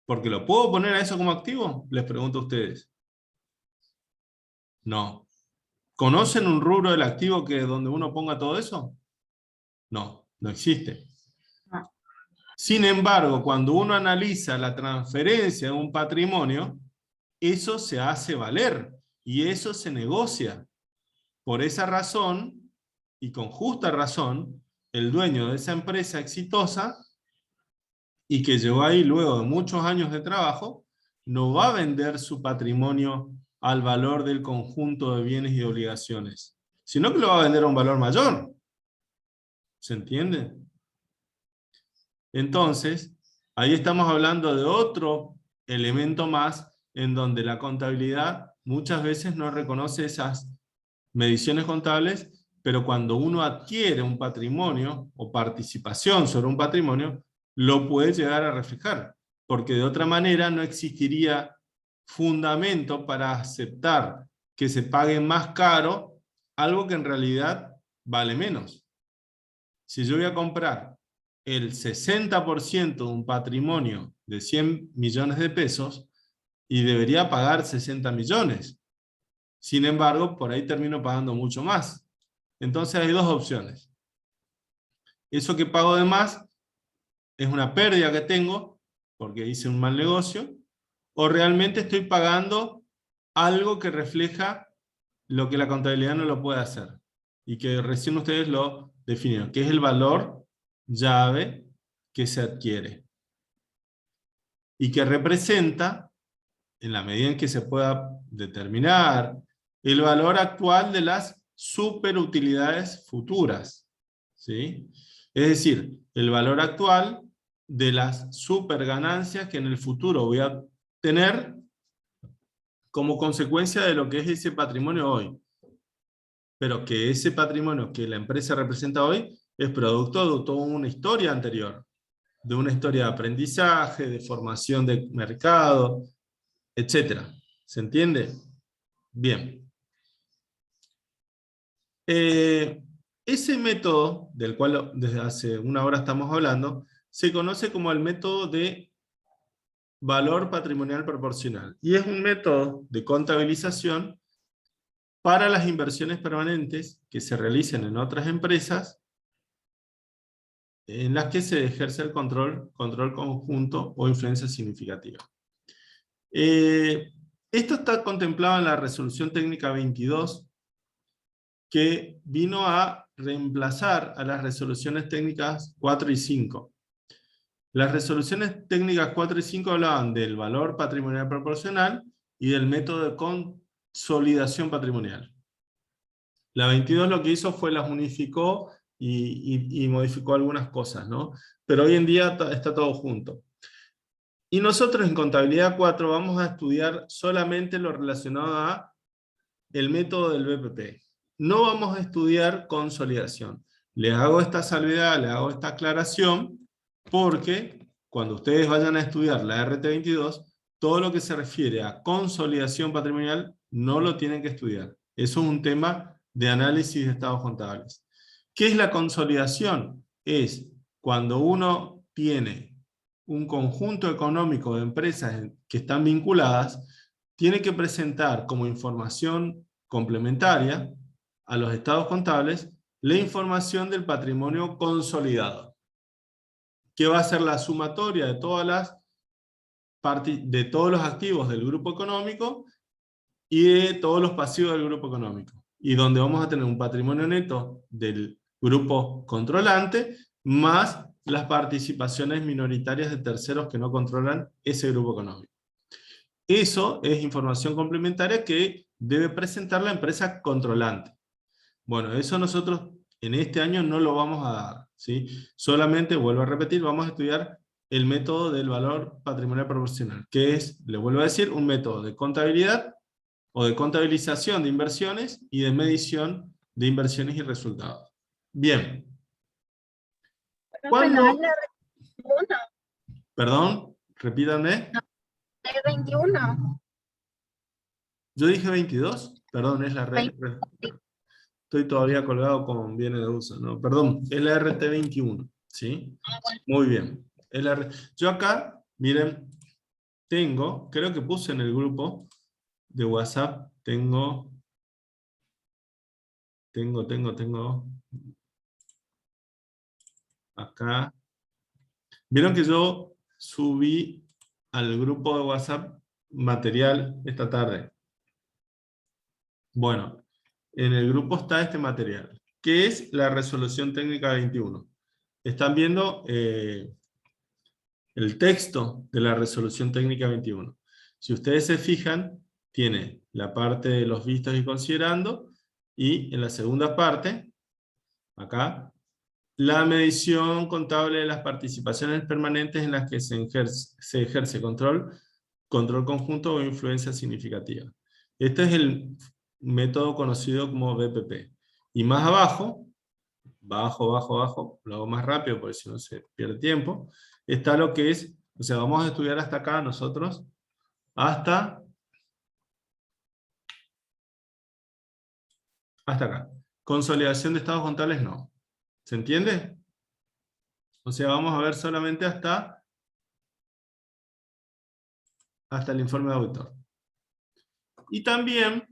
¿Porque lo puedo poner a eso como activo? Les pregunto a ustedes. No. ¿Conocen un rubro del activo donde uno ponga todo eso? No, no existe. No. Sin embargo, cuando uno analiza la transferencia de un patrimonio, eso se hace valer y eso se negocia. Por esa razón, y con justa razón, el dueño de esa empresa exitosa, y que llegó ahí luego de muchos años de trabajo, no va a vender su patrimonio al valor del conjunto de bienes y obligaciones, sino que lo va a vender a un valor mayor. ¿Se entiende? Entonces, ahí estamos hablando de otro elemento más en donde la contabilidad muchas veces no reconoce esas mediciones contables, pero cuando uno adquiere un patrimonio o participación sobre un patrimonio, lo puede llegar a reflejar, porque de otra manera no existiría fundamento para aceptar que se pague más caro algo que en realidad vale menos. Si yo voy a comprar el 60% de un patrimonio de 100 millones de pesos y debería pagar 60 millones. Sin embargo, por ahí termino pagando mucho más. Entonces hay dos opciones. Eso que pago de más es una pérdida que tengo porque hice un mal negocio, o realmente estoy pagando algo que refleja lo que la contabilidad no lo puede hacer, y que recién ustedes lo definieron, que es el valor llave que se adquiere, y que representa, en la medida en que se pueda determinar, el valor actual de las superutilidades futuras, ¿sí? Es decir, el valor actual de las superganancias que en el futuro voy a tener como consecuencia de lo que es ese patrimonio hoy. Pero que ese patrimonio que la empresa representa hoy es producto de toda una historia anterior, de una historia de aprendizaje, de formación de mercado, etc. ¿Se entiende? Bien. Ese método, del cual desde hace una hora estamos hablando, se conoce como el método de valor patrimonial proporcional. Y es un método de contabilización para las inversiones permanentes que se realicen en otras empresas en las que se ejerce el control conjunto o influencia significativa. Esto está contemplado en la resolución técnica 22, que vino a reemplazar a las resoluciones técnicas 4 y 5. Las resoluciones técnicas 4 y 5 hablaban del valor patrimonial proporcional y del método de consolidación patrimonial. La 22 lo que hizo fue las unificó y modificó algunas cosas, ¿no? Pero hoy en día está todo junto. Y nosotros en Contabilidad 4 vamos a estudiar solamente lo relacionado a el método del BPP. No vamos a estudiar consolidación. Les hago esta salvedad, les hago esta aclaración, porque cuando ustedes vayan a estudiar la RT22, todo lo que se refiere a consolidación patrimonial no lo tienen que estudiar. Eso es un tema de análisis de estados contables. ¿Qué es la consolidación? Es cuando uno tiene un conjunto económico de empresas que están vinculadas, tiene que presentar como información complementaria a los estados contables la información del patrimonio consolidado, que va a ser la sumatoria de todos los activos del grupo económico y de todos los pasivos del grupo económico, y donde vamos a tener un patrimonio neto del grupo controlante, más las participaciones minoritarias de terceros que no controlan ese grupo económico. Eso es información complementaria que debe presentar la empresa controlante. Bueno, eso nosotros en este año no lo vamos a dar. ¿sí? Solamente, vuelvo a repetir, vamos a estudiar el método del valor patrimonial proporcional, que es, le vuelvo a decir, un método de contabilidad o de contabilización de inversiones y de medición de inversiones y resultados. Bien. Profe, ¿no es la 21? Perdón, repítanme. ¿Es 21? Yo dije 22, perdón, es la red. Estoy todavía colgado con bienes de uso, ¿no? Perdón, es la RT21, ¿sí? Muy bien. Yo acá, miren, tengo, creo que puse en el grupo de WhatsApp, tengo, acá. Vieron que yo subí al grupo de WhatsApp material esta tarde. Bueno, en el grupo está este material, que es la resolución técnica 21. Están viendo el texto de la resolución técnica 21. Si ustedes se fijan, tiene la parte de los vistos y considerando, y en la segunda parte, acá, la medición contable de las participaciones permanentes en las que se ejerce control conjunto o influencia significativa. Este es el método conocido como BPP. Y más abajo, abajo, lo hago más rápido porque si no se pierde tiempo, está lo que es, o sea, vamos a estudiar hasta acá nosotros, hasta acá. Consolidación de estados contables no. ¿Se entiende? O sea, vamos a ver solamente hasta el informe de auditor. Y también,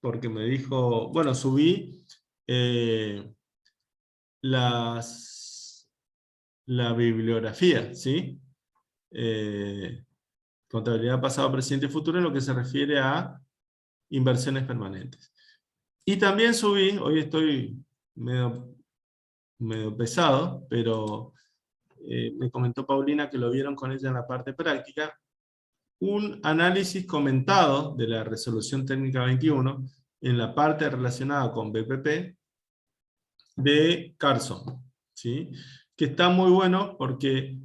porque me dijo, bueno, subí la bibliografía, ¿sí? Contabilidad pasado, presente y futuro en lo que se refiere a inversiones permanentes. Y también subí, hoy estoy medio pesado, pero me comentó Paulina que lo vieron con ella en la parte práctica, un análisis comentado de la resolución técnica 21 en la parte relacionada con BPP de Carson, ¿sí? Que está muy bueno porque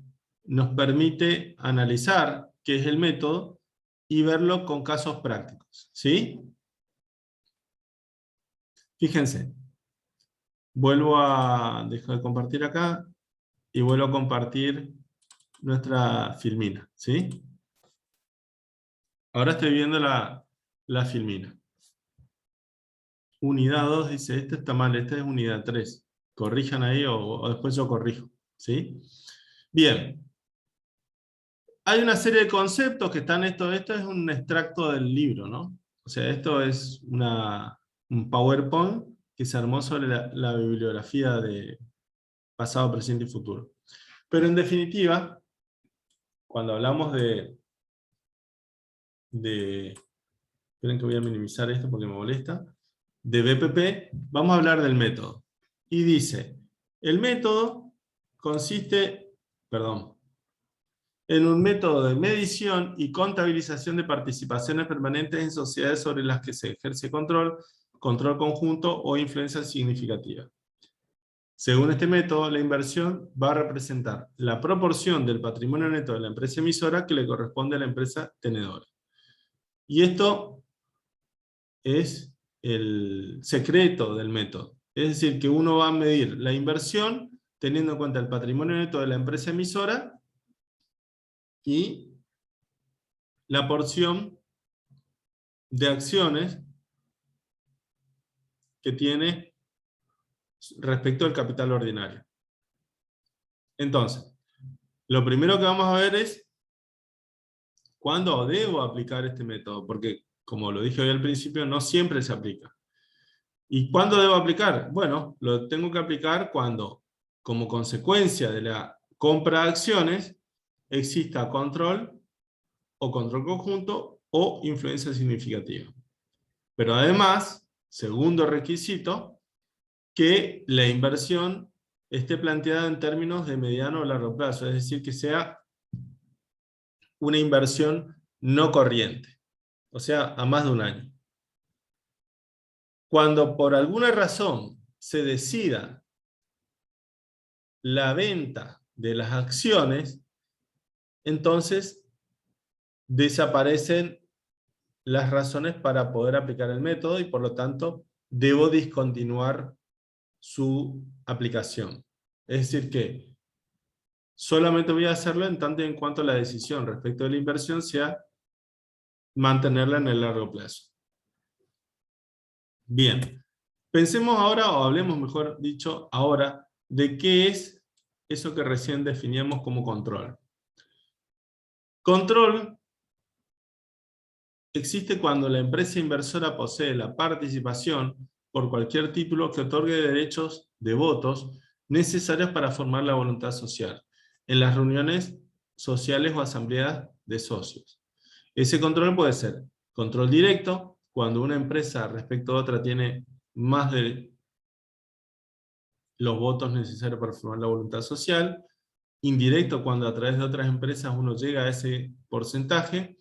nos permite analizar qué es el método y verlo con casos prácticos, ¿sí? Fíjense, vuelvo a dejar de compartir acá y vuelvo a compartir nuestra filmina, ¿sí? Ahora estoy viendo la filmina. Unidad 2 dice, este está mal, esta es unidad 3. Corrijan ahí o después yo corrijo, ¿sí? Bien. Hay una serie de conceptos que están, esto es un extracto del libro, ¿no? O sea, esto es un PowerPoint que se armó sobre la bibliografía de pasado, presente y futuro. Pero en definitiva, cuando hablamos esperen que voy a minimizar esto porque me molesta, de BPP, vamos a hablar del método. Y dice, el método consiste, en un método de medición y contabilización de participaciones permanentes en sociedades sobre las que se ejerce control conjunto o influencia significativa. Según este método, la inversión va a representar la proporción del patrimonio neto de la empresa emisora que le corresponde a la empresa tenedora. Y esto es el secreto del método. Es decir, que uno va a medir la inversión teniendo en cuenta el patrimonio neto de la empresa emisora y la porción de acciones que tiene respecto al capital ordinario. Entonces, lo primero que vamos a ver es cuándo debo aplicar este método, porque como lo dije hoy al principio, no siempre se aplica. ¿Y cuándo debo aplicar? Bueno, lo tengo que aplicar cuando, como consecuencia de la compra de acciones, exista control o control conjunto o influencia significativa. Pero además, segundo requisito, que la inversión esté planteada en términos de mediano o largo plazo, es decir, que sea una inversión no corriente, o sea, a más de un año. Cuando por alguna razón se decida la venta de las acciones, entonces desaparecen las razones para poder aplicar el método y por lo tanto debo discontinuar su aplicación. Es decir que solamente voy a hacerlo en tanto y en cuanto la decisión respecto de la inversión sea mantenerla en el largo plazo. Bien, pensemos ahora, o hablemos mejor dicho ahora, de qué es eso que recién definíamos como control. Control existe cuando la empresa inversora posee la participación por cualquier título que otorgue derechos de votos necesarios para formar la voluntad social en las reuniones sociales o asambleas de socios. Ese control puede ser control directo, cuando una empresa respecto a otra tiene más de los votos necesarios para formar la voluntad social, indirecto cuando a través de otras empresas uno llega a ese porcentaje,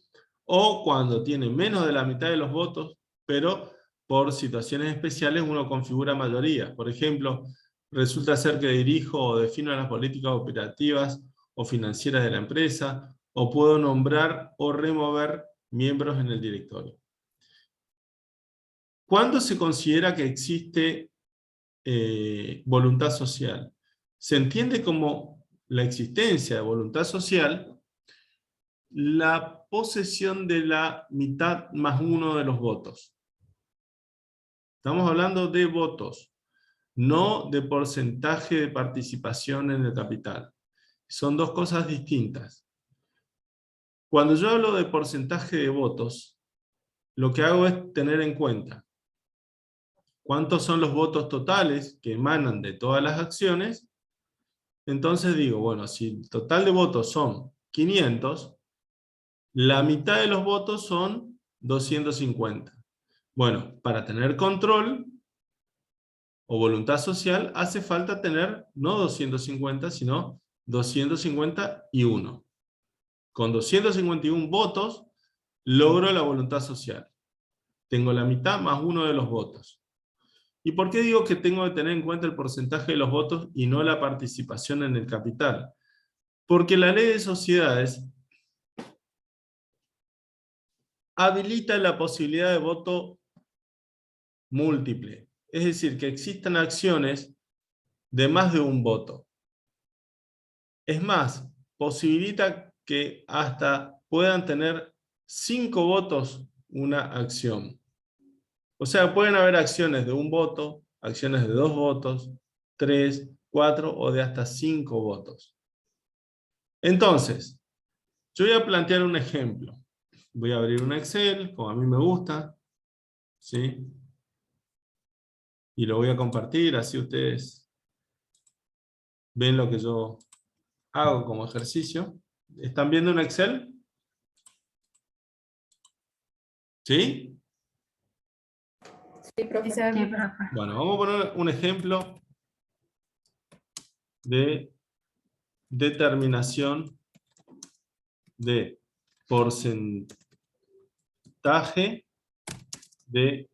o cuando tiene menos de la mitad de los votos, pero por situaciones especiales uno configura mayoría. Por ejemplo, resulta ser que dirijo o defino las políticas operativas o financieras de la empresa, o puedo nombrar o remover miembros en el directorio. ¿Cuándo se considera que existe voluntad social? Se entiende como la existencia de voluntad social la posesión de la mitad más uno de los votos. Estamos hablando de votos, no de porcentaje de participación en el capital. Son dos cosas distintas. Cuando yo hablo de porcentaje de votos, lo que hago es tener en cuenta cuántos son los votos totales que emanan de todas las acciones. Entonces digo, bueno, si el total de votos son 500, la mitad de los votos son 250. Bueno, para tener control o voluntad social hace falta tener no 250, sino 251. Con 251 votos logro la voluntad social. Tengo la mitad más uno de los votos. ¿Y por qué digo que tengo que tener en cuenta el porcentaje de los votos y no la participación en el capital? Porque la ley de sociedades habilita la posibilidad de voto múltiple. Es decir, que existan acciones de más de un voto. Es más, posibilita que hasta puedan tener 5 votos una acción. O sea, pueden haber acciones de un voto, acciones de 2 votos, 3, 4 o de hasta 5 votos. Entonces, yo voy a plantear un ejemplo. Voy a abrir un Excel, como a mí me gusta, ¿sí? Y lo voy a compartir, así ustedes ven lo que yo hago como ejercicio. ¿Están viendo un Excel? ¿Sí? Sí, profe. Sí, profe. Bueno, vamos a poner un ejemplo de determinación de porcentaje de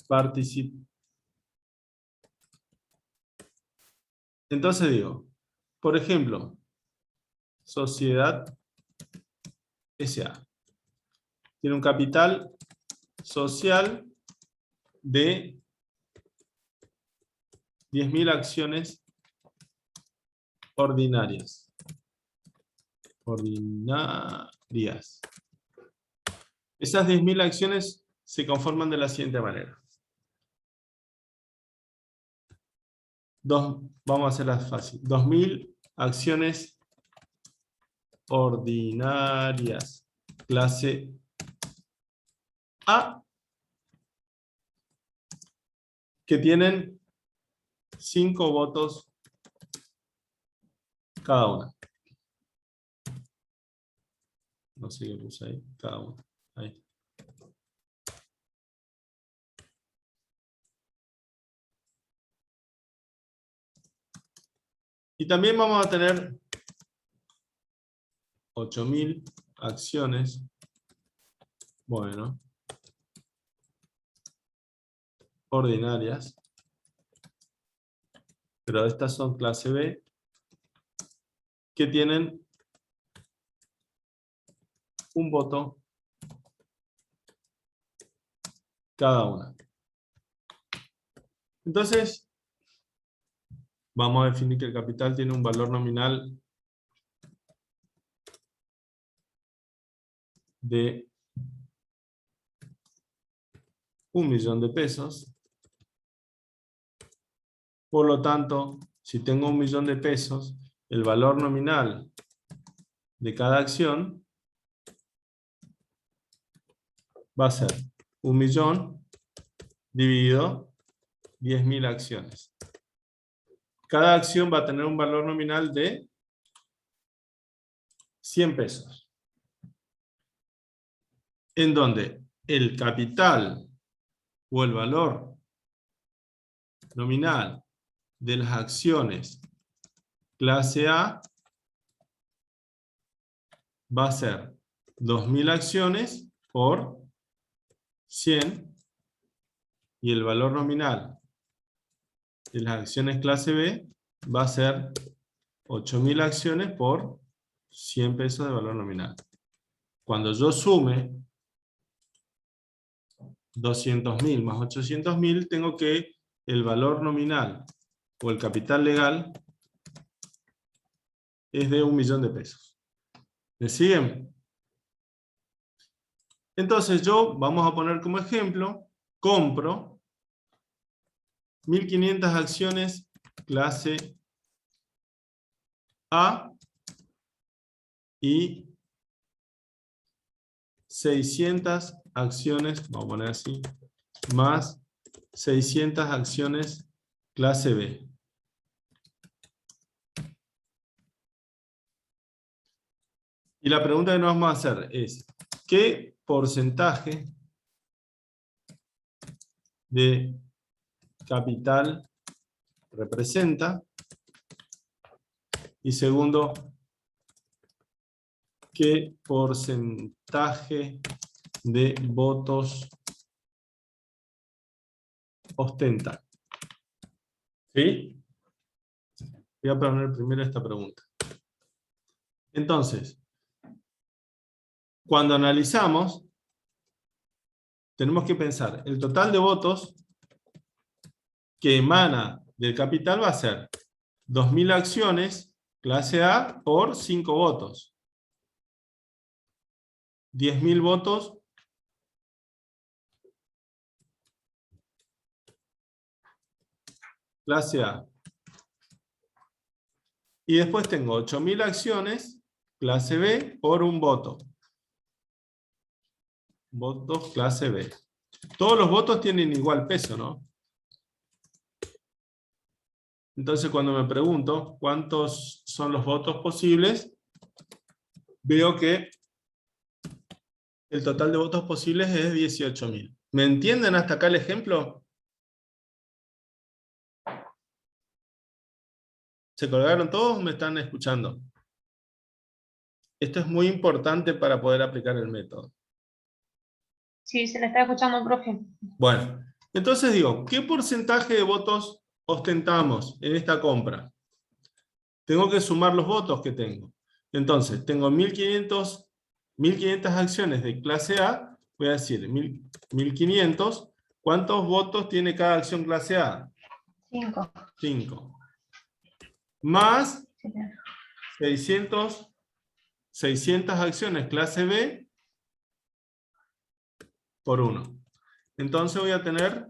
participación. Entonces digo, por ejemplo, Sociedad S.A. tiene un capital social de 10.000 acciones ordinarias. Esas 10.000 acciones se conforman de la siguiente manera. Vamos a hacerlas fácil. 2.000 acciones ordinarias. Clase A. Que tienen 5 votos cada una. No sé qué puse ahí. Cada una. Ahí. Y también vamos a tener 8.000 acciones. Bueno. Ordinarias. pero estas son clase B, que tienen un voto cada una. Entonces, vamos a definir que el capital tiene un valor nominal de 1.000.000 de pesos. Por lo tanto, si tengo 1.000.000 de pesos, el valor nominal de cada acción va a ser 1.000.000 dividido 10.000 acciones. Cada acción va a tener un valor nominal de 100 pesos. En donde el capital o el valor nominal de las acciones clase A va a ser 2.000 acciones por 100, y el valor nominal de las acciones clase B va a ser 8.000 acciones por 100 pesos de valor nominal. Cuando yo sume 200.000 más 800.000, tengo que el valor nominal o el capital legal es de 1.000.000 de pesos. ¿Me siguen? Entonces yo, vamos a poner como ejemplo, compro 1.500 acciones clase A y 600 acciones, vamos a poner así, más 600 acciones clase B. Y la pregunta que nos vamos a hacer es, ¿qué porcentaje de capital representa? Y segundo, ¿qué porcentaje de votos ostenta? ¿Sí? Voy a poner primero esta pregunta. Entonces, cuando analizamos, tenemos que pensar, el total de votos que emana del capital va a ser 2.000 acciones clase A por 5 votos. 10.000 votos clase A. Y después tengo 8.000 acciones clase B por un voto. Votos clase B. Todos los votos tienen igual peso, ¿no? Entonces cuando me pregunto cuántos son los votos posibles, veo que el total de votos posibles es 18.000. ¿Me entienden hasta acá el ejemplo? ¿Se colgaron todos o me están escuchando? Esto es muy importante para poder aplicar el método. Sí, se le está escuchando, profe. Bueno, entonces digo, ¿qué porcentaje de votos ostentamos en esta compra? Tengo que sumar los votos que tengo. Entonces, tengo 1.500 acciones de clase A, voy a decir 1.500. ¿Cuántos votos tiene cada acción clase A? 5. 5. Más 600 acciones clase B por 1. Entonces voy a tener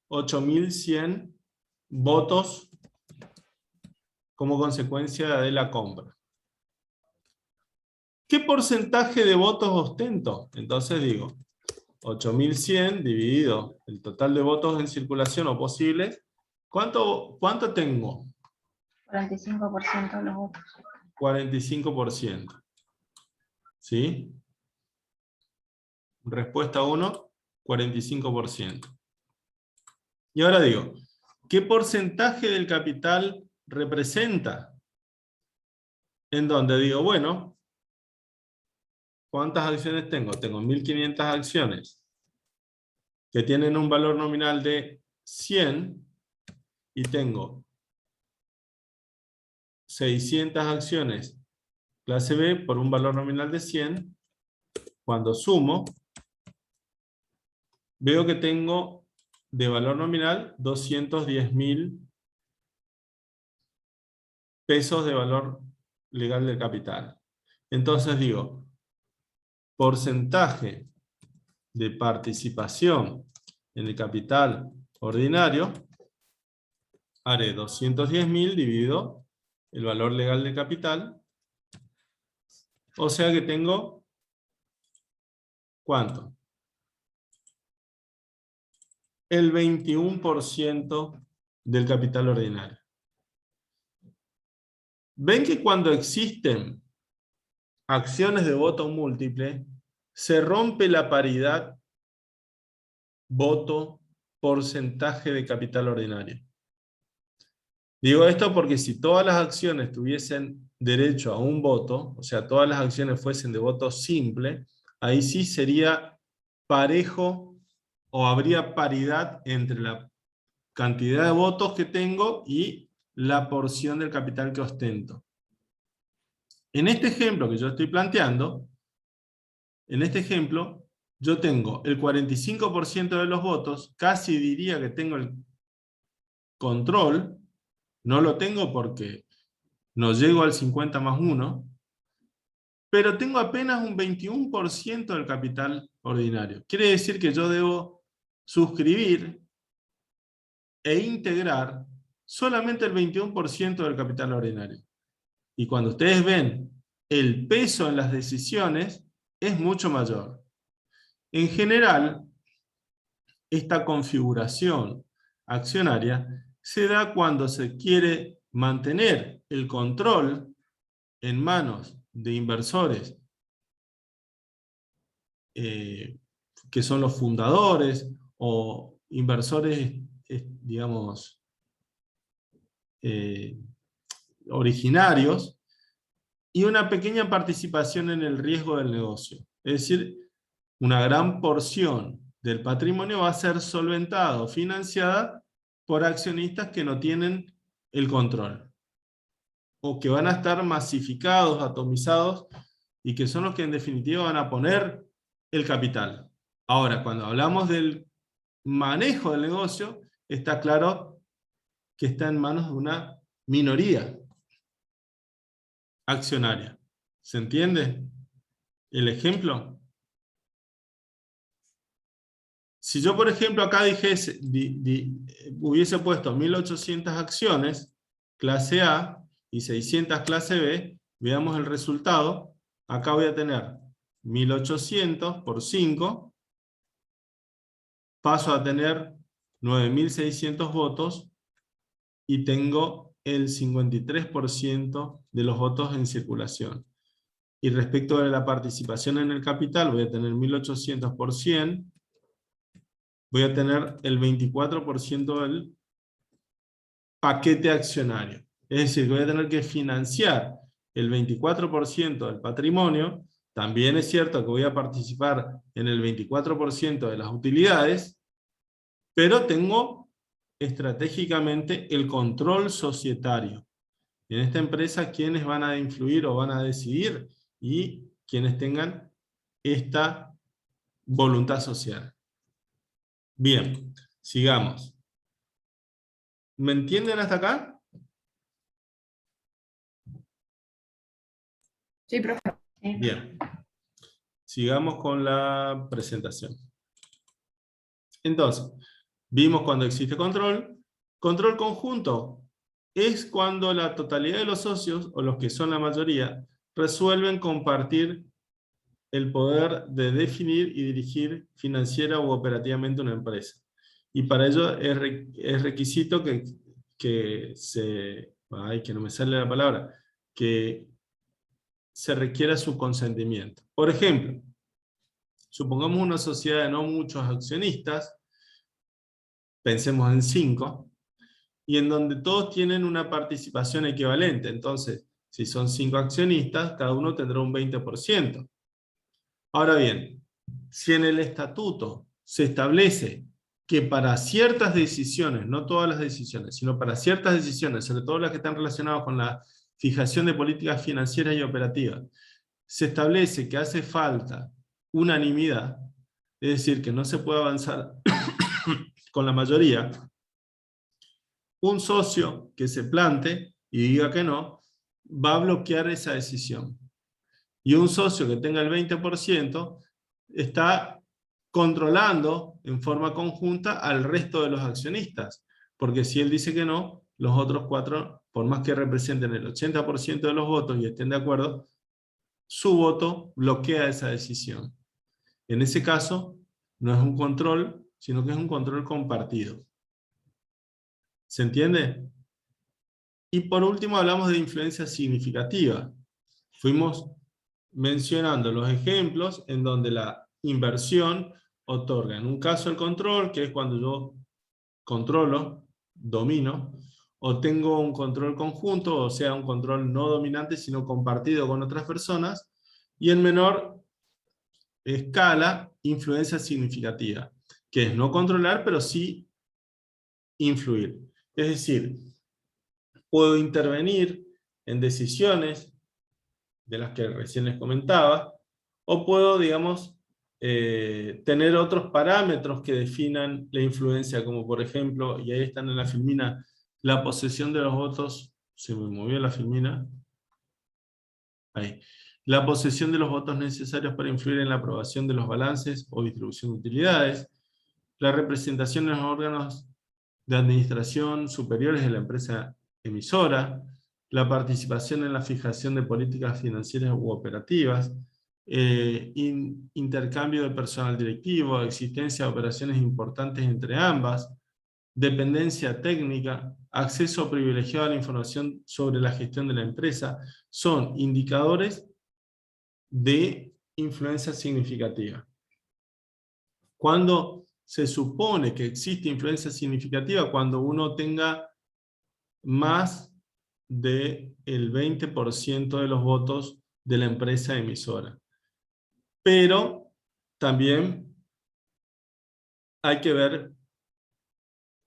8.100 votos como consecuencia de la compra. ¿Qué porcentaje de votos ostento? Entonces digo, 8.100 dividido el total de votos en circulación o posibles. ¿Cuánto tengo? 45% de los votos. 45%. ¿Sí? Respuesta 1, 45%. Y ahora digo, ¿qué porcentaje del capital representa? En donde digo, bueno, ¿cuántas acciones tengo? Tengo 1.500 acciones que tienen un valor nominal de 100 y tengo 600 acciones clase B por un valor nominal de 100, cuando sumo, veo que tengo de valor nominal 210.000 pesos de valor legal del capital. Entonces digo, porcentaje de participación en el capital ordinario, haré 210.000 dividido el valor legal del capital, o sea que tengo, ¿cuánto? El 21% del capital ordinario. ¿Ven que cuando existen acciones de voto múltiple, se rompe la paridad voto-porcentaje de capital ordinario? Digo esto porque si todas las acciones tuviesen derecho a un voto, o sea, todas las acciones fuesen de voto simple, ahí sí sería parejo o habría paridad entre la cantidad de votos que tengo y la porción del capital que ostento. En este ejemplo que yo estoy planteando, en este ejemplo, yo tengo el 45% de los votos, casi diría que tengo el control, no lo tengo porque no llego al 50 más 1, pero tengo apenas un 21% del capital ordinario. Quiere decir que yo debo suscribir e integrar solamente el 21% del capital ordinario. Y cuando ustedes ven el peso en las decisiones, es mucho mayor. En general, esta configuración accionaria se da cuando se quiere mantener el control en manos de inversores que son los fundadores o inversores, digamos, originarios, y una pequeña participación en el riesgo del negocio. Es decir, una gran porción del patrimonio va a ser solventado, financiada por accionistas que no tienen el control, o que van a estar masificados, atomizados, y que son los que en definitiva van a poner el capital. Ahora, cuando hablamos del manejo del negocio, está claro que está en manos de una minoría accionaria. ¿Se entiende el ejemplo? Si yo, por ejemplo, acá hubiese puesto 1800 acciones, clase A, y 600 clase B, veamos el resultado. Acá voy a tener 1800 por 5, paso a tener 9600 votos, y tengo el 53% de los votos en circulación. Y respecto de la participación en el capital, voy a tener 1800 por 100, voy a tener el 24% del paquete accionario. Es decir, voy a tener que financiar el 24% del patrimonio. También es cierto que voy a participar en el 24% de las utilidades, pero tengo estratégicamente el control societario. En esta empresa, ¿quiénes van a influir o van a decidir? Y quienes tengan esta voluntad social. Bien, sigamos. ¿Me entienden hasta acá? Sí, profe. Bien. Sigamos con la presentación. Entonces, vimos cuando existe control. Control conjunto es cuando la totalidad de los socios, o los que son la mayoría, resuelven compartir el poder de definir y dirigir financiera u operativamente una empresa. Y para ello es requisito que no me sale la palabra, que se requiera su consentimiento. Por ejemplo, supongamos una sociedad de no muchos accionistas, pensemos en 5, y en donde todos tienen una participación equivalente. Entonces, si son 5 accionistas, cada uno tendrá un 20%. Ahora bien, si en el estatuto se establece que para ciertas decisiones, no todas las decisiones, sino para ciertas decisiones, sobre todo las que están relacionadas con la fijación de políticas financieras y operativas, se establece que hace falta unanimidad, es decir, que no se puede avanzar con la mayoría, un socio que se plante y diga que no, va a bloquear esa decisión. Y un socio que tenga el 20% está controlando en forma conjunta al resto de los accionistas. Porque si él dice que no, los otros 4, por más que representen el 80% de los votos y estén de acuerdo, su voto bloquea esa decisión. En ese caso, no es un control, sino que es un control compartido. ¿Se entiende? Y por último hablamos de influencia significativa. Fuimos mencionando los ejemplos en donde la inversión otorga, en un caso el control, que es cuando yo controlo, domino, o tengo un control conjunto, o sea, un control no dominante, sino compartido con otras personas, y en menor escala, influencia significativa, que es no controlar, pero sí influir. Es decir, puedo intervenir en decisiones de las que recién les comentaba, o puedo, digamos, tener otros parámetros que definan la influencia, como por ejemplo, y ahí están en la filmina, la posesión de los votos, se me movió la filmina, ahí, la posesión de los votos necesarios para influir en la aprobación de los balances o distribución de utilidades, la representación en los órganos de administración superiores de la empresa emisora, la participación en la fijación de políticas financieras u operativas, intercambio de personal directivo, existencia de operaciones importantes entre ambas, dependencia técnica, acceso privilegiado a la información sobre la gestión de la empresa, son indicadores de influencia significativa. Cuando se supone que existe influencia significativa, cuando uno tenga más del 20% de los votos de la empresa emisora. Pero también hay que ver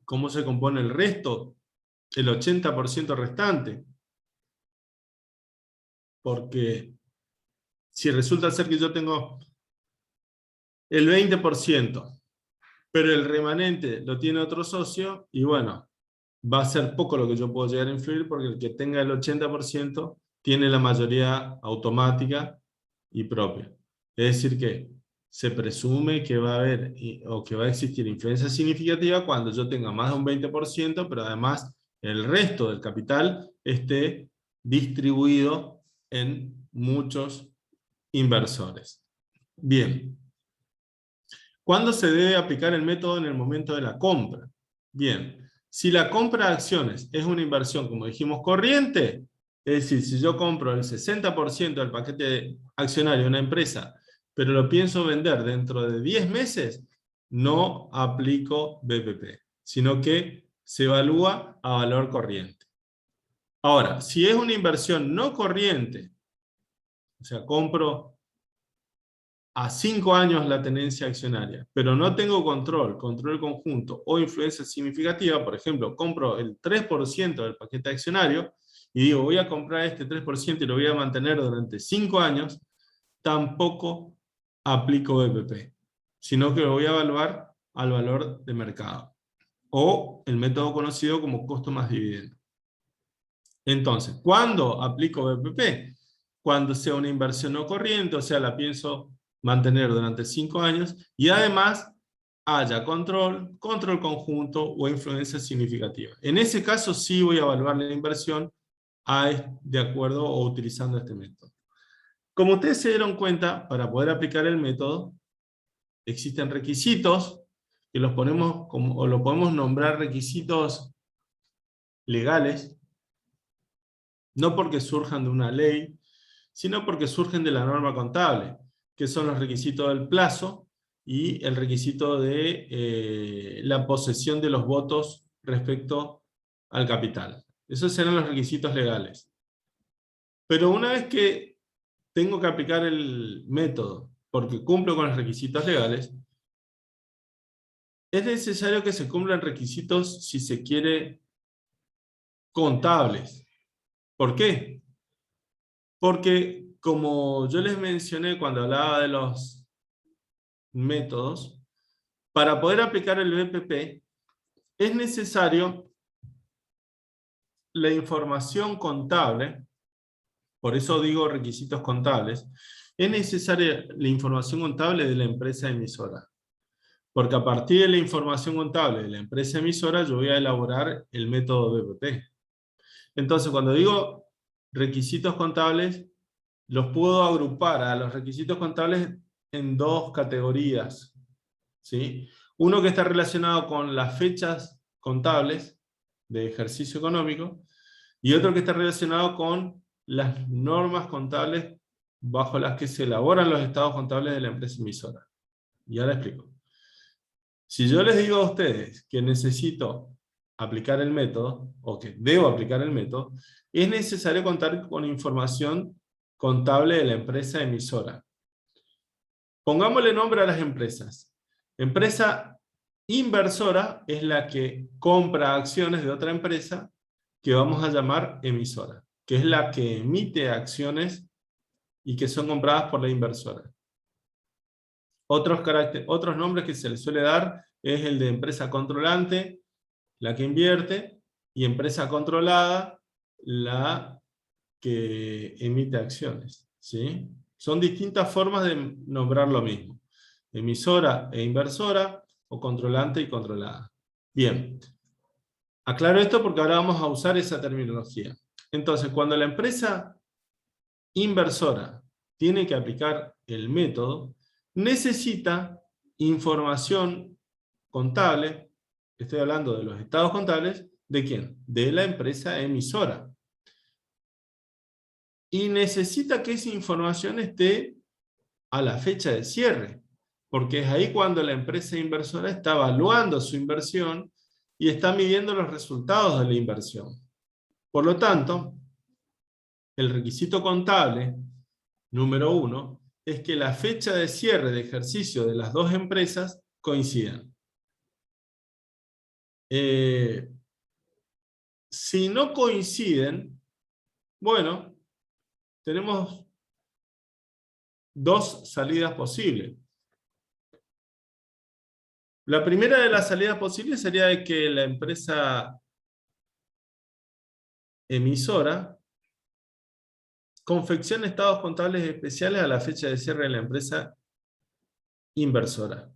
cómo se compone el resto, el 80% restante. Porque si resulta ser que yo tengo el 20%, pero el remanente lo tiene otro socio, y bueno, va a ser poco lo que yo puedo llegar a influir, porque el que tenga el 80% tiene la mayoría automática y propia. Es decir que se presume que va a haber o que va a existir influencia significativa cuando yo tenga más de un 20%, pero además el resto del capital esté distribuido en muchos inversores. Bien. ¿Cuándo se debe aplicar el método en el momento de la compra? Bien, si la compra de acciones es una inversión, como dijimos, corriente, es decir, si yo compro el 60% del paquete accionario de una empresa, pero lo pienso vender dentro de 10 meses, no aplico BPP, sino que se evalúa a valor corriente. Ahora, si es una inversión no corriente, o sea, compro a 5 años la tenencia accionaria, pero no tengo control conjunto o influencia significativa, por ejemplo, compro el 3% del paquete accionario, y digo, voy a comprar este 3% y lo voy a mantener durante 5 años, tampoco aplico BPP, sino que lo voy a evaluar al valor de mercado, o el método conocido como costo más dividendo. Entonces, ¿cuándo aplico BPP? Cuando sea una inversión no corriente, o sea, la pienso mantener durante 5 años, y además haya control conjunto o influencia significativa. En ese caso sí voy a evaluar la inversión de acuerdo o utilizando este método. Como ustedes se dieron cuenta, para poder aplicar el método, existen requisitos, que los ponemos o lo podemos nombrar requisitos legales, no porque surjan de una ley, sino porque surgen de la norma contable, que son los requisitos del plazo y el requisito de la posesión de los votos respecto al capital. Esos serán los requisitos legales. Pero una vez que tengo que aplicar el método, porque cumplo con los requisitos legales, es necesario que se cumplan requisitos, si se quiere, contables. ¿Por qué? Porque, como yo les mencioné cuando hablaba de los métodos, para poder aplicar el BPP es necesario la información contable, por eso digo requisitos contables, es necesaria la información contable de la empresa emisora. Porque a partir de la información contable de la empresa emisora, yo voy a elaborar el método BPP. Entonces, cuando digo requisitos contables, los puedo agrupar a los requisitos contables en dos categorías, ¿sí? Uno que está relacionado con las fechas contables de ejercicio económico, y otro que está relacionado con las normas contables bajo las que se elaboran los estados contables de la empresa emisora. Y ahora explico. Si yo les digo a ustedes que necesito aplicar el método, o que debo aplicar el método, es necesario contar con información contable de la empresa emisora. Pongámosle nombre a las empresas. Empresa inversora es la que compra acciones de otra empresa que vamos a llamar emisora, que es la que emite acciones y que son compradas por la inversora. Otros nombres que se le suele dar es el de empresa controlante, la que invierte, y empresa controlada, la que emite acciones, ¿sí? Son distintas formas de nombrar lo mismo. Emisora e inversora, o controlante y controlada. Bien. Aclaro esto porque ahora vamos a usar esa terminología. Entonces, cuando la empresa inversora tiene que aplicar el método, necesita información contable, estoy hablando de los estados contables, ¿de quién? De la empresa emisora. Y necesita que esa información esté a la fecha de cierre, porque es ahí cuando la empresa inversora está evaluando su inversión y está midiendo los resultados de la inversión. Por lo tanto, el requisito contable número 1 es que la fecha de cierre de ejercicio de las dos empresas coincidan. Si no coinciden, bueno, tenemos dos salidas posibles. La primera de las salidas posibles sería de que la empresa emisora confeccione estados contables especiales a la fecha de cierre de la empresa inversora.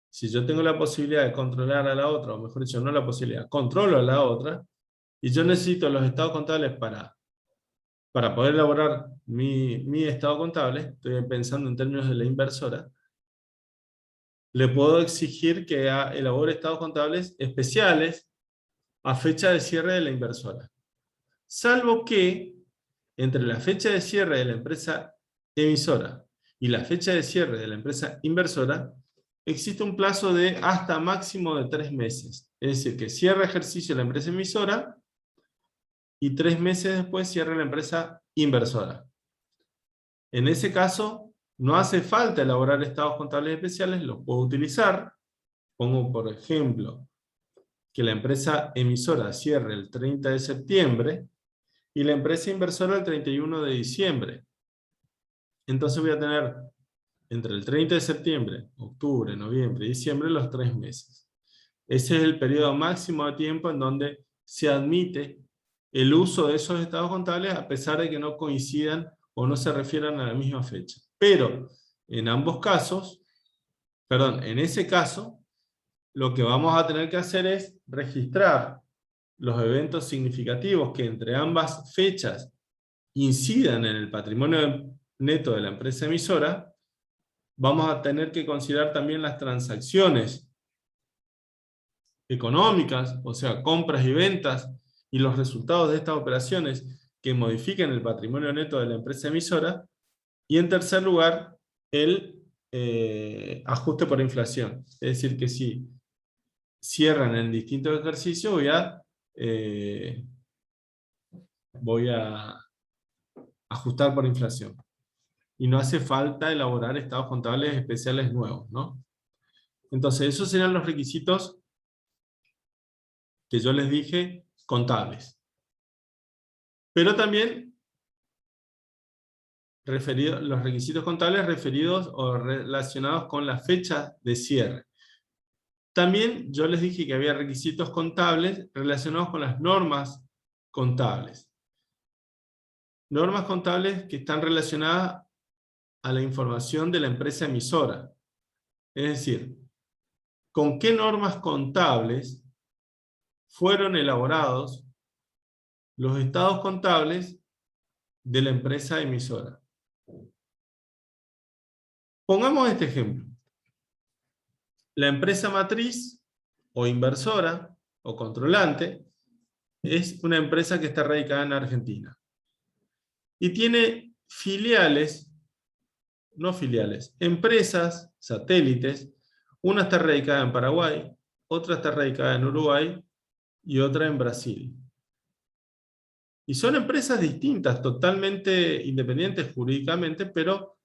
Si yo tengo la posibilidad de controlar a la otra, o mejor dicho, no la posibilidad, controlo a la otra, y yo necesito los estados contables para poder elaborar mi estado contable, estoy pensando en términos de la inversora, le puedo exigir que elabore estados contables especiales a fecha de cierre de la inversora. Salvo que entre la fecha de cierre de la empresa emisora y la fecha de cierre de la empresa inversora, existe un plazo de hasta máximo de 3 meses. Es decir, que cierra ejercicio la empresa emisora y 3 meses después cierra la empresa inversora. En ese caso, no hace falta elaborar estados contables especiales, los puedo utilizar. Pongo, por ejemplo, que la empresa emisora cierre el 30 de septiembre y la empresa inversora el 31 de diciembre. Entonces voy a tener entre el 30 de septiembre, octubre, noviembre y diciembre los 3 meses. Ese es el periodo máximo de tiempo en donde se admite el uso de esos estados contables a pesar de que no coincidan o no se refieran a la misma fecha. Pero en ambos casos, en ese caso, lo que vamos a tener que hacer es registrar los eventos significativos que entre ambas fechas incidan en el patrimonio neto de la empresa emisora. Vamos a tener que considerar también las transacciones económicas, o sea, compras y ventas, y los resultados de estas operaciones que modifiquen el patrimonio neto de la empresa emisora. Y en tercer lugar, el ajuste por inflación. Es decir, que si cierran en distintos ejercicios, voy a ajustar por inflación. Y no hace falta elaborar estados contables especiales nuevos, ¿no? Entonces, esos serían los requisitos que yo les dije contables. pero también los requisitos contables referidos o relacionados con la fecha de cierre. También yo les dije que había requisitos contables relacionados con las normas contables. Normas contables que están relacionadas a la información de la empresa emisora. Es decir, ¿con qué normas contables fueron elaborados los estados contables de la empresa emisora? Pongamos este ejemplo. La empresa matriz, o inversora, o controlante, es una empresa que está radicada en Argentina. Y tiene filiales, no filiales, empresas, satélites. Una está radicada en Paraguay, otra está radicada en Uruguay, y otra en Brasil. Y son empresas distintas, totalmente independientes jurídicamente, pero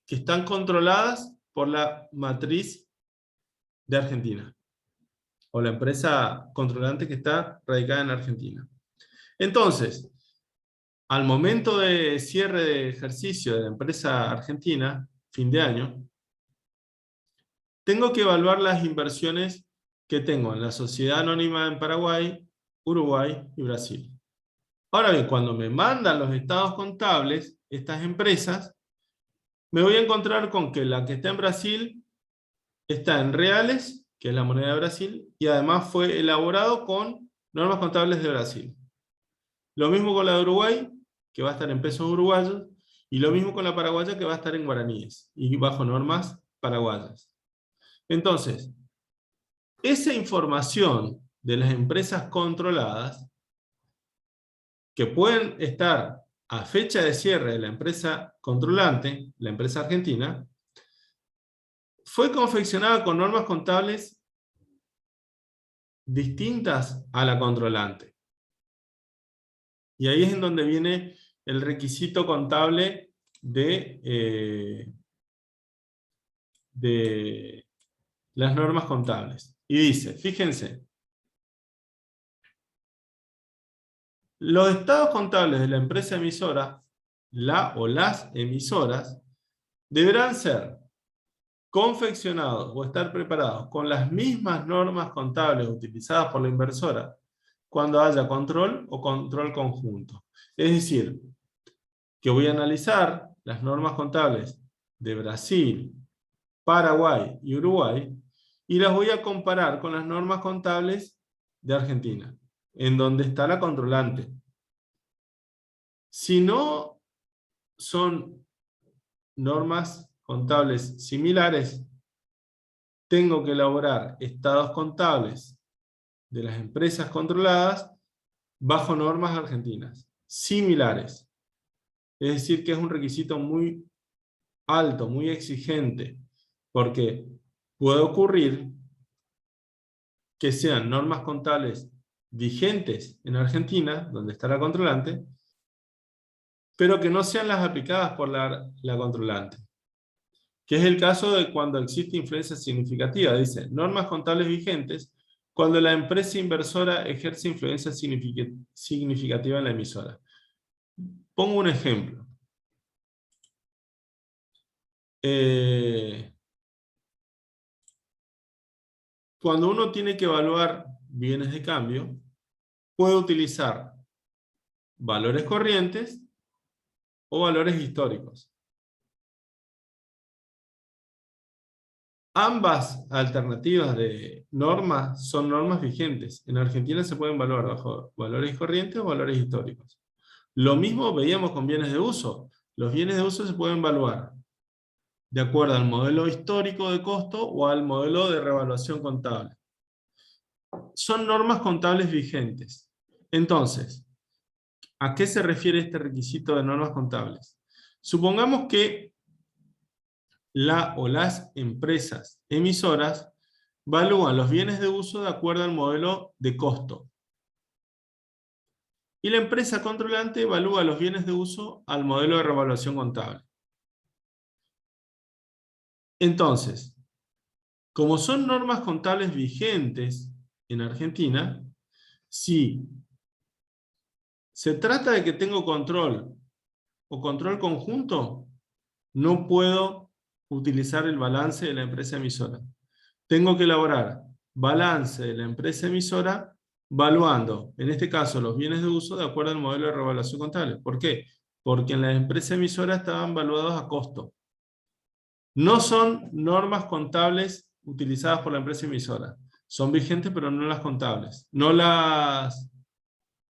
que están controladas por la matriz de Argentina, o la empresa controlante que está radicada en Argentina. Entonces, al momento de cierre de ejercicio de la empresa argentina, fin de año, tengo que evaluar las inversiones que tengo en la sociedad anónima en Paraguay, Uruguay y Brasil. Ahora bien, cuando me mandan los estados contables, estas empresas, me voy a encontrar con que la que está en Brasil está en reales, que es la moneda de Brasil, y además fue elaborado con normas contables de Brasil. Lo mismo con la de Uruguay, que va a estar en pesos uruguayos, y lo mismo con la paraguaya, que va a estar en guaraníes, y bajo normas paraguayas. Entonces, esa información de las empresas controladas, que pueden estar a fecha de cierre de la empresa controlante, la empresa argentina, fue confeccionada con normas contables distintas a la controlante. Y ahí es en donde viene el requisito contable de las normas contables. Y dice, fíjense, los estados contables de la empresa emisora, la o las emisoras, deberán ser confeccionados o estar preparados con las mismas normas contables utilizadas por la inversora cuando haya control o control conjunto. Es decir, que voy a analizar las normas contables de Brasil, Paraguay y Uruguay y las voy a comparar con las normas contables de Argentina, en donde está la controlante. Si no son normas contables similares, tengo que elaborar estados contables de las empresas controladas bajo normas argentinas, similares. Es decir, que es un requisito muy alto, muy exigente, porque puede ocurrir que sean normas contables vigentes en Argentina, donde está la controlante, pero que no sean las aplicadas por la controlante. Que es el caso de cuando existe influencia significativa. Dice, normas contables vigentes cuando la empresa inversora ejerce influencia significativa en la emisora. Pongo un ejemplo. Cuando uno tiene que evaluar bienes de cambio, puede utilizar valores corrientes o valores históricos. Ambas alternativas de normas son normas vigentes. En Argentina se pueden evaluar bajo valores corrientes o valores históricos. Lo mismo veíamos con bienes de uso. Los bienes de uso se pueden evaluar de acuerdo al modelo histórico de costo o al modelo de revaluación contable. Son normas contables vigentes. Entonces, ¿a qué se refiere este requisito de normas contables? Supongamos que la o las empresas emisoras evalúan los bienes de uso de acuerdo al modelo de costo. Y la empresa controlante evalúa los bienes de uso al modelo de revaluación contable. Entonces, como son normas contables vigentes en Argentina, si ¿Se trata de que tengo control o control conjunto? No puedo utilizar el balance de la empresa emisora. Tengo que elaborar balance de la empresa emisora valuando, en este caso, los bienes de uso de acuerdo al modelo de revaluación contable. ¿Por qué? Porque en la empresa emisora estaban valuados a costo. No son normas contables utilizadas por la empresa emisora. Son vigentes, pero no las contables. No las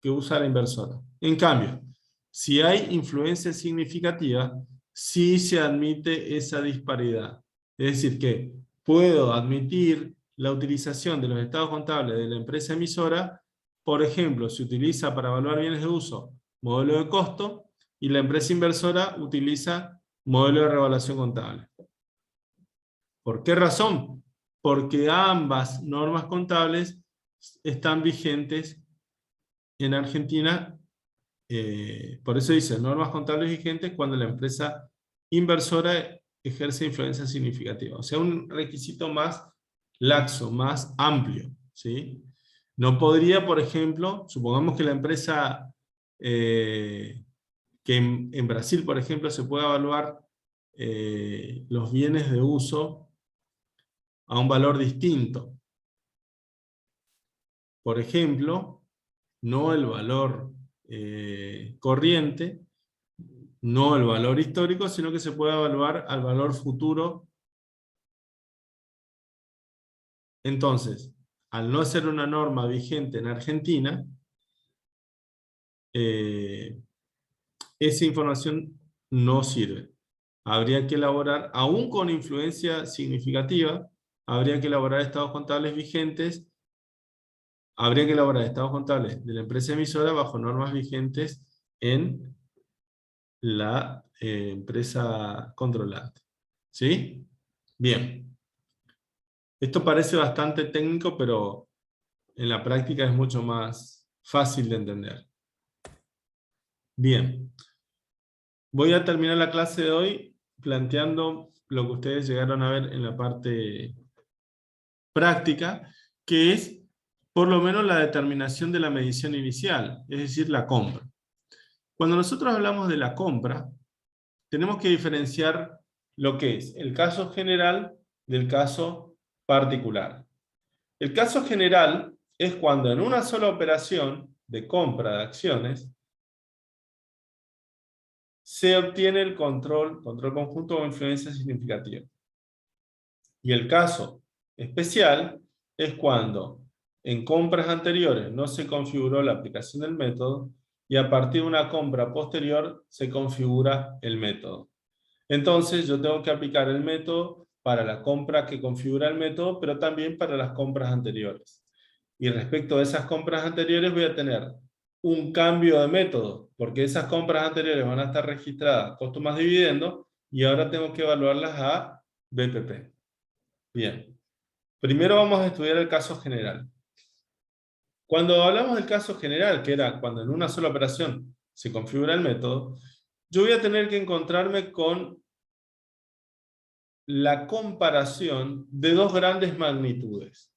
que usa la inversora. En cambio, si hay influencia significativa, sí se admite esa disparidad. Es decir, que puedo admitir la utilización de los estados contables de la empresa emisora. Por ejemplo, se utiliza para evaluar bienes de uso modelo de costo, y la empresa inversora utiliza modelo de revaluación contable. ¿Por qué razón? Porque ambas normas contables están vigentes en Argentina. Por eso dice normas contables vigentes cuando la empresa inversora ejerce influencia significativa. O sea, un requisito más laxo, más amplio, ¿sí? No podría, por ejemplo, supongamos que la empresa, que en Brasil, por ejemplo, se puede evaluar los bienes de uso a un valor distinto. Por ejemplo, no el valor corriente, no el valor histórico, sino que se puede evaluar al valor futuro. Entonces, al no ser una norma vigente en Argentina, esa información no sirve. Habría que elaborar, aún con influencia significativa, habría que elaborar estados contables vigentes. Habría que elaborar estados contables de la empresa emisora bajo normas vigentes en la empresa controlante. ¿Sí? Bien. Esto parece bastante técnico, pero en la práctica es mucho más fácil de entender. Bien. Voy a terminar la clase de hoy planteando lo que ustedes llegaron a ver en la parte práctica, que es por lo menos la determinación de la medición inicial, es decir, la compra. Cuando nosotros hablamos de la compra, tenemos que diferenciar lo que es el caso general del caso particular. El caso general es cuando en una sola operación de compra de acciones se obtiene el control conjunto o influencia significativa. Y el caso especial es cuando en compras anteriores no se configuró la aplicación del método y a partir de una compra posterior se configura el método. Entonces yo tengo que aplicar el método para la compra que configura el método, pero también para las compras anteriores. Y respecto a esas compras anteriores voy a tener un cambio de método, porque esas compras anteriores van a estar registradas costo más dividendo, y ahora tengo que evaluarlas a BPP. Bien. Primero vamos a estudiar el caso general. Cuando hablamos del caso general, que era cuando en una sola operación se configura el método, yo voy a tener que encontrarme con la comparación de dos grandes magnitudes.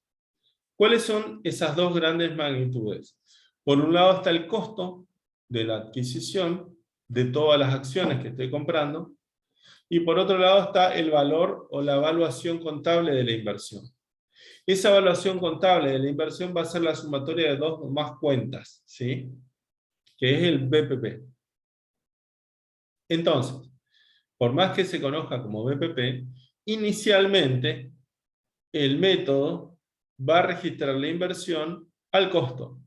¿Cuáles son esas dos grandes magnitudes? Por un lado está el costo de la adquisición de todas las acciones que estoy comprando, y por otro lado está el valor o la evaluación contable de la inversión. Esa evaluación contable de la inversión va a ser la sumatoria de dos o más cuentas, ¿sí? Que es el BPP. Entonces, por más que se conozca como BPP, inicialmente el método va a registrar la inversión al costo,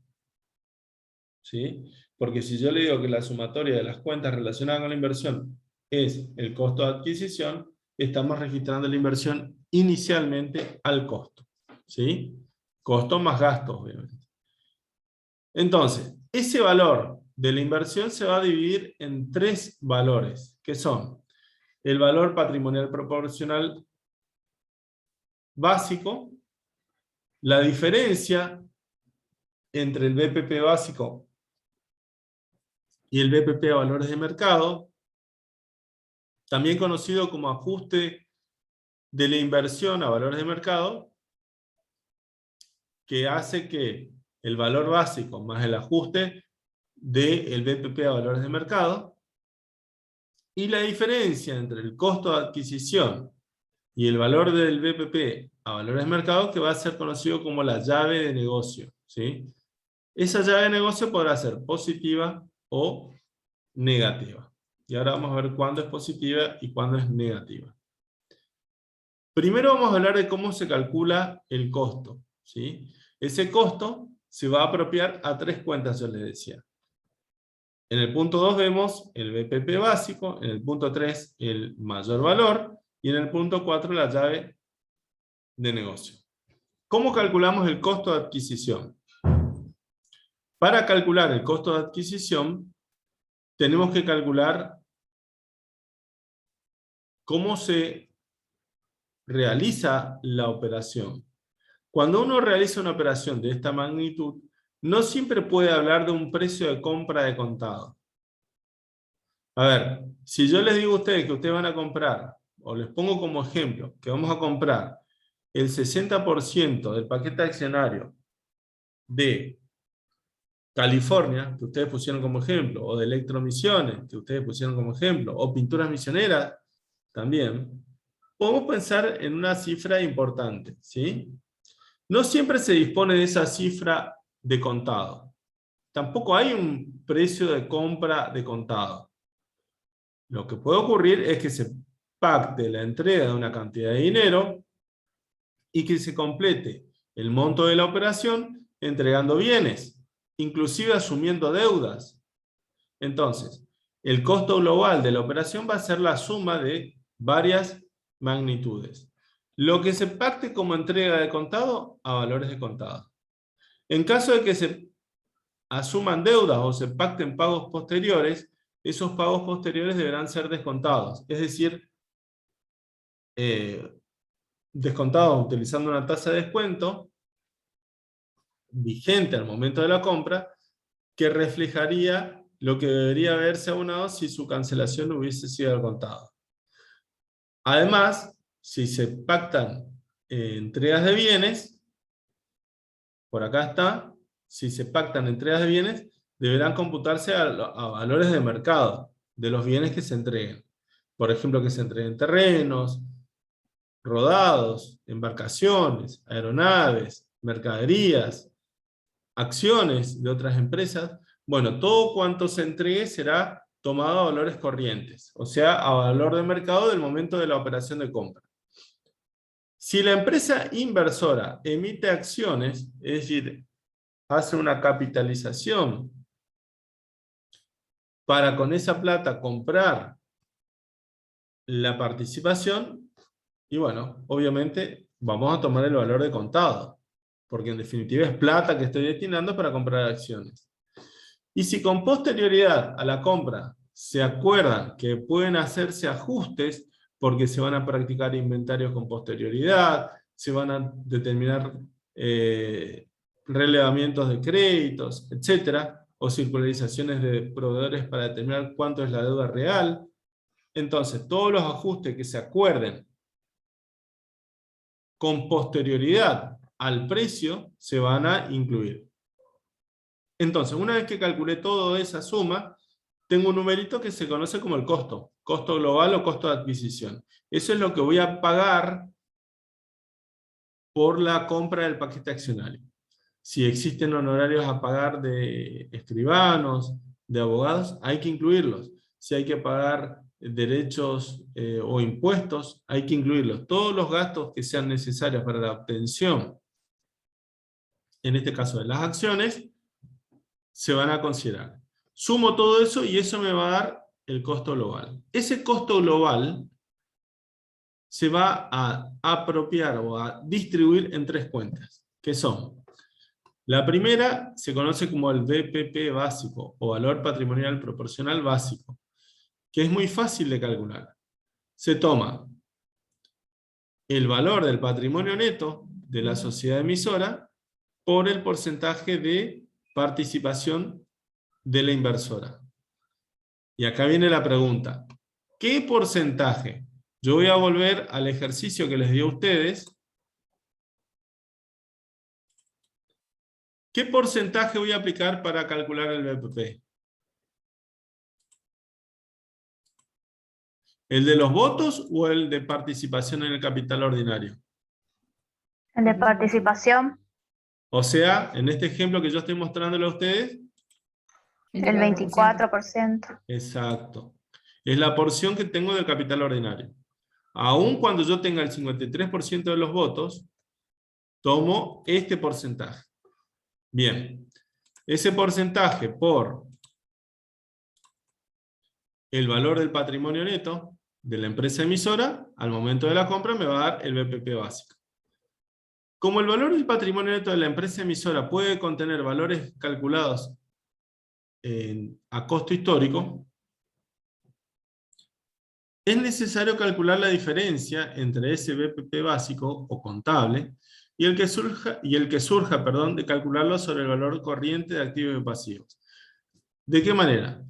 ¿sí? Porque si yo le digo que la sumatoria de las cuentas relacionadas con la inversión es el costo de adquisición, estamos registrando la inversión inicialmente al costo, ¿sí? Costo más gastos, obviamente. Entonces, ese valor de la inversión se va a dividir en tres valores, que son el valor patrimonial proporcional básico, la diferencia entre el BPP básico y el BPP a valores de mercado, también conocido como ajuste de la inversión a valores de mercado, que hace que el valor básico más el ajuste del BPP a valores de mercado, y la diferencia entre el costo de adquisición y el valor del BPP a valores de mercado, que va a ser conocido como la llave de negocio, ¿sí? Esa llave de negocio podrá ser positiva o negativa. Y ahora vamos a ver cuándo es positiva y cuándo es negativa. Primero vamos a hablar de cómo se calcula el costo, ¿sí? Ese costo se va a apropiar a 3 cuentas, yo les decía. En el punto 2 vemos el BPP básico, en el punto 3 el mayor valor, y en el punto 4 la llave de negocio. ¿Cómo calculamos el costo de adquisición? Para calcular el costo de adquisición, tenemos que calcular cómo se realiza la operación. Cuando uno realiza una operación de esta magnitud, no siempre puede hablar de un precio de compra de contado. A ver, si yo les digo a ustedes que ustedes van a comprar, o les pongo como ejemplo, que vamos a comprar el 60% del paquete accionario de California, que ustedes pusieron como ejemplo, o de Electromisiones, que ustedes pusieron como ejemplo, o Pinturas Misioneras, también, podemos pensar en una cifra importante, ¿sí? No siempre se dispone de esa cifra de contado. Tampoco hay un precio de compra de contado. Lo que puede ocurrir es que se pacte la entrega de una cantidad de dinero y que se complete el monto de la operación entregando bienes, inclusive asumiendo deudas. Entonces, el costo global de la operación va a ser la suma de varias magnitudes. Lo que se pacte como entrega de contado a valores de contado. En caso de que se asuman deudas o se pacten pagos posteriores, esos pagos posteriores deberán ser descontados. Es decir, descontados utilizando una tasa de descuento vigente al momento de la compra, que reflejaría lo que debería haberse abonado si su cancelación hubiese sido al contado. Además, si se pactan entregas de bienes, por acá está, si se pactan entregas de bienes, deberán computarse a valores de mercado de los bienes que se entreguen. Por ejemplo, que se entreguen terrenos, rodados, embarcaciones, aeronaves, mercaderías, acciones de otras empresas. Bueno, todo cuanto se entregue será tomado a valores corrientes, o sea, a valor de mercado del momento de la operación de compra. Si la empresa inversora emite acciones, es decir, hace una capitalización para con esa plata comprar la participación, y bueno, obviamente vamos a tomar el valor de contado, porque en definitiva es plata que estoy destinando para comprar acciones. Y si con posterioridad a la compra se acuerdan que pueden hacerse ajustes, porque se van a practicar inventarios con posterioridad, se van a determinar relevamientos de créditos, etc., o circularizaciones de proveedores para determinar cuánto es la deuda real. Entonces, todos los ajustes que se acuerden con posterioridad al precio se van a incluir. Entonces, una vez que calculé toda esa suma, tengo un numerito que se conoce como el costo global o costo de adquisición. Eso es lo que voy a pagar por la compra del paquete accionario. Si existen honorarios a pagar de escribanos, de abogados, hay que incluirlos. Si hay que pagar derechos o impuestos, hay que incluirlos. Todos los gastos que sean necesarios para la obtención, en este caso de las acciones, se van a considerar. Sumo todo eso y eso me va a dar el costo global. Ese costo global se va a apropiar o a distribuir en 3 cuentas, que son: la primera se conoce como el BPP básico, o valor patrimonial proporcional básico, que es muy fácil de calcular. Se toma el valor del patrimonio neto de la sociedad emisora por el porcentaje de participación de la inversora. Y acá viene la pregunta: ¿qué porcentaje? Yo voy a volver al ejercicio que les di a ustedes. ¿Qué porcentaje voy a aplicar para calcular el BPP? ¿El de los votos o el de participación en el capital ordinario? El de participación, O sea, en este ejemplo que yo estoy mostrándole a ustedes, el 24%. 24%. exacto. Es la porción que tengo del capital ordinario. Aun cuando yo tenga el 53% de los votos, tomo este porcentaje. Bien. Ese porcentaje por el valor del patrimonio neto de la empresa emisora, al momento de la compra me va a dar el BPP básico. Como el valor del patrimonio neto de la empresa emisora puede contener valores calculados a costo histórico, es necesario calcular la diferencia entre ese BPP básico o contable y el que surja de calcularlo sobre el valor corriente de activos y pasivos. ¿De qué manera?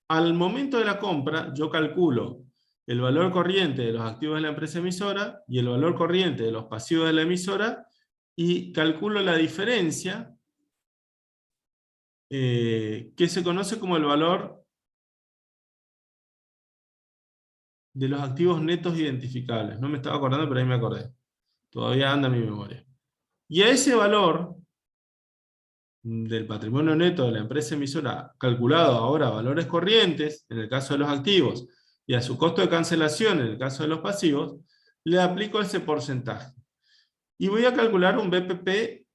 Al momento de la compra, yo calculo el valor corriente de los activos de la empresa emisora y el valor corriente de los pasivos de la emisora, y calculo la diferencia que se conoce como el valor de los activos netos identificables. No me estaba acordando, pero ahí me acordé. Todavía anda en mi memoria. Y a ese valor del patrimonio neto de la empresa emisora, calculado ahora a valores corrientes, en el caso de los activos, y a su costo de cancelación, en el caso de los pasivos, le aplico ese porcentaje. Y voy a calcular un BPP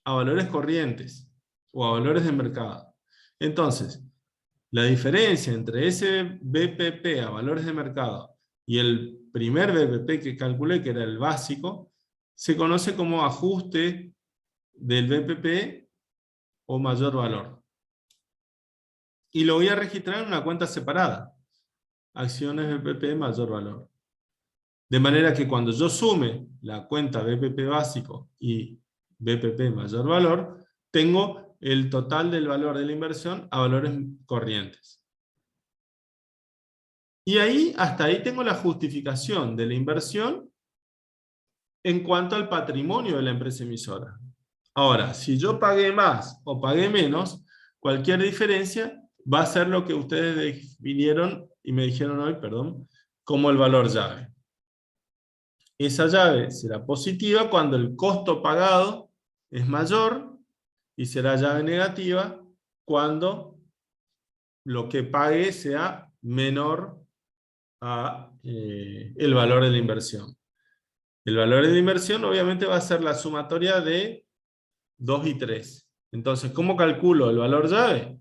a valores corrientes, o a valores de mercado. Entonces, la diferencia entre ese BPP a valores de mercado y el primer BPP que calculé, que era el básico, se conoce como ajuste del BPP o mayor valor. Y lo voy a registrar en una cuenta separada. Acciones BPP mayor valor. De manera que cuando yo sume la cuenta BPP básico y BPP mayor valor, tengo el total del valor de la inversión a valores corrientes. Y ahí, hasta ahí tengo la justificación de la inversión en cuanto al patrimonio de la empresa emisora. Ahora, si yo pagué más o pagué menos, cualquier diferencia va a ser lo que ustedes vinieron y me dijeron hoy, perdón, como el valor llave. Esa llave será positiva cuando el costo pagado es mayor y será llave negativa cuando lo que pague sea menor a el valor de la inversión. El valor de la inversión obviamente va a ser la sumatoria de 2 y 3. Entonces, ¿cómo calculo el valor llave?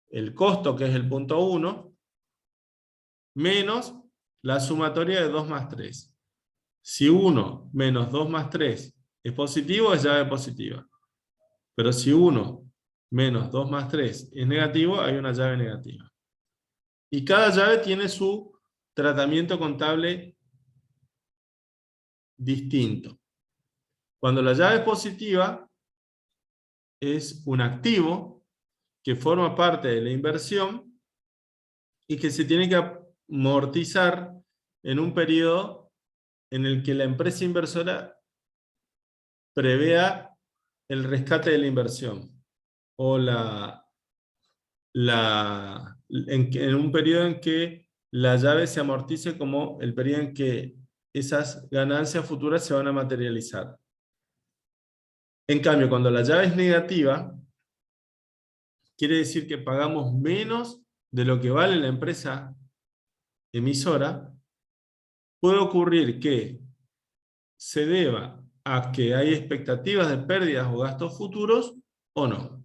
El costo, que es el punto 1, menos la sumatoria de 2 más 3. Si 1 menos 2 más 3 es positivo, es llave positiva. Pero si 1 menos 2 más 3 es negativo, hay una llave negativa. Y cada llave tiene su tratamiento contable distinto. Cuando la llave es positiva, es un activo que forma parte de la inversión y que se tiene que amortizar en un periodo en el que la empresa inversora prevea el rescate de la inversión, o en un periodo en que la llave se amortice como el periodo en que esas ganancias futuras se van a materializar. En cambio, cuando la llave es negativa, quiere decir que pagamos menos de lo que vale la empresa emisora. Puede ocurrir que se deba a que hay expectativas de pérdidas o gastos futuros o no.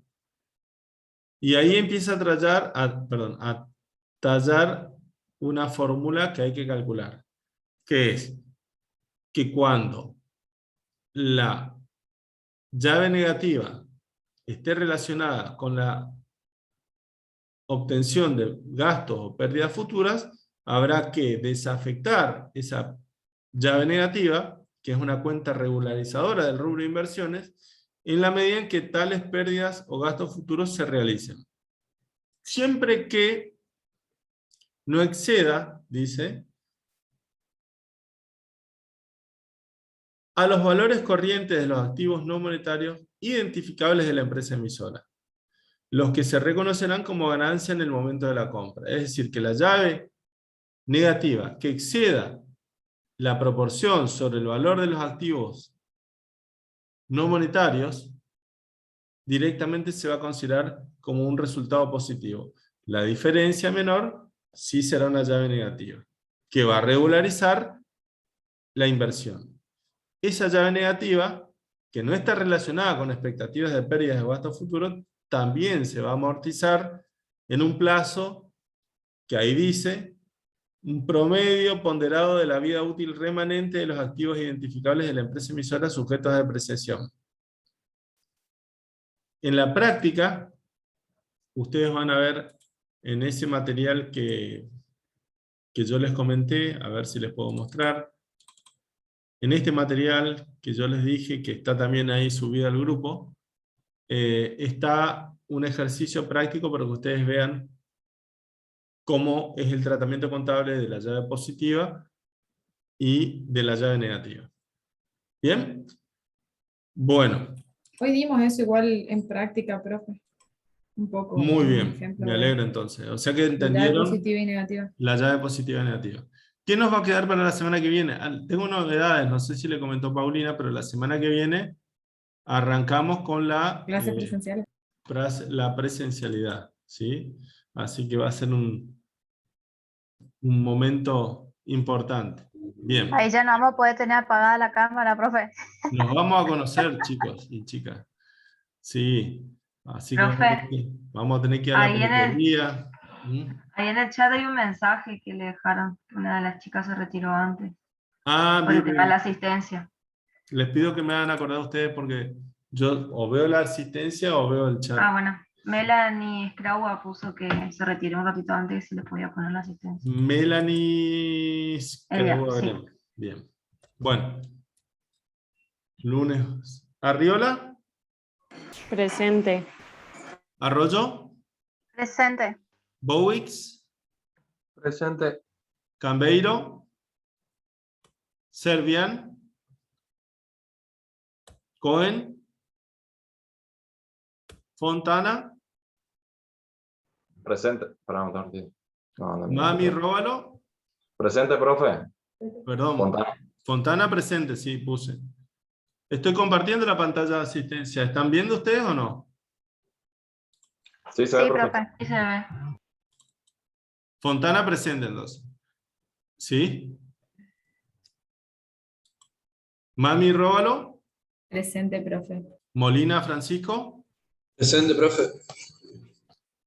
Y ahí empieza a tallar una fórmula que hay que calcular, que es que cuando la llave negativa esté relacionada con la obtención de gastos o pérdidas futuras, habrá que desafectar esa llave negativa, que es una cuenta regularizadora del rubro de inversiones, en la medida en que tales pérdidas o gastos futuros se realicen. Siempre que no exceda, dice, a los valores corrientes de los activos no monetarios identificables de la empresa emisora, los que se reconocerán como ganancia en el momento de la compra. Es decir, que la llave negativa que exceda la proporción sobre el valor de los activos no monetarios, directamente se va a considerar como un resultado positivo. La diferencia menor sí será una llave negativa, que va a regularizar la inversión. Esa llave negativa, que no está relacionada con expectativas de pérdidas de gastos futuros, también se va a amortizar en un plazo que ahí dice un promedio ponderado de la vida útil remanente de los activos identificables de la empresa emisora sujetos a depreciación. En la práctica, ustedes van a ver en ese material que yo les comenté, a ver si les puedo mostrar. En este material que yo les dije, que está también ahí subido al grupo, está un ejercicio práctico para que ustedes vean cómo es el tratamiento contable de la llave positiva y de la llave negativa. ¿Bien? Bueno. Hoy dimos eso igual en práctica, profe. Un poco. Muy un bien, ejemplo me de alegro entonces. O sea que llave entendieron positiva y negativa. la llave positiva y negativa. ¿Qué nos va a quedar para la semana que viene? Tengo novedades, no sé si le comentó Paulina, pero la semana que viene arrancamos con la Clases presenciales. la presencialidad, ¿sí? Así que va a ser un momento importante. Bien. Ahí ya no vamos a poder tener apagada la cámara, profe. Nos vamos a conocer, chicos y chicas. Sí. Así que Profe, vamos a tener que ir a la ahí en el- peluquería. Ahí en el chat hay un mensaje que le dejaron, que una de las chicas se retiró antes, Ah, por el bien, tema de la bien. asistencia. Les pido que me hagan acordar ustedes porque yo o veo la asistencia o veo el chat. Ah, bueno, Melanie Scraua puso que se retiró un ratito antes y si le podía poner la asistencia. Melanie. Ella, sí. Bien. Bueno. Lunes. Arriola. Presente. Arroyo. Presente. Bowix. Presente. Cambeiro. Servian. Cohen. Fontana. Presente. Para anotar, sí. No, Mami Róbalo. Presente, profe. Perdón. Fontana. Fontana presente, sí, puse. Estoy compartiendo la pantalla de asistencia. ¿Están viendo ustedes o no? Sí, se ve, Sí, profe. profe. Sí se ve. Fontana presente entonces. ¿Sí? Mami Róbalo. Presente, profe. Molina Francisco. Presente, profe.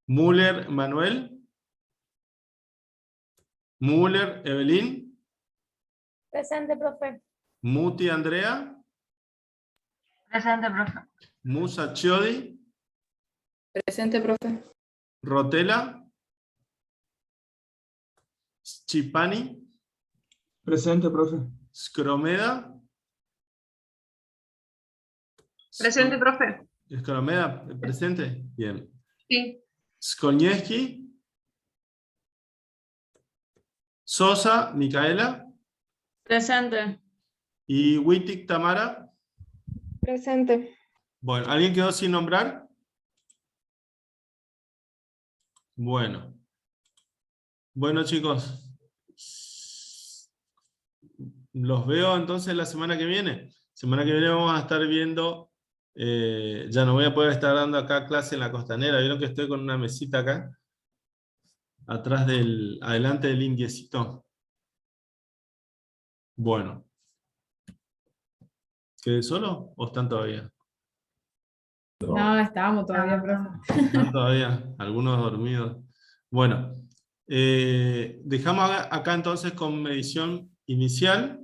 Müller Manuel. Müller Evelyn. Presente, profe. Muti Andrea. Presente, profe. Musa Chiodi. Presente, profe. Rotela. Schipani. Presente, profe. Scromeda. Presente, profe. Scromeda, presente. Bien. Sí. Skolnieski. Sosa, Micaela. Presente. Y Wittig Tamara. Presente. Bueno, ¿alguien quedó sin nombrar? Bueno. Bueno, chicos. Los veo entonces la semana que viene. Semana que viene vamos a estar viendo, ya no voy a poder estar dando acá clase en la costanera. Vieron que estoy con una mesita acá, atrás adelante del indiecito. Bueno. ¿Quedé solo o están todavía? No, estábamos todavía, profe. ¿Están todavía? Algunos dormidos. Bueno, dejamos acá entonces con medición inicial.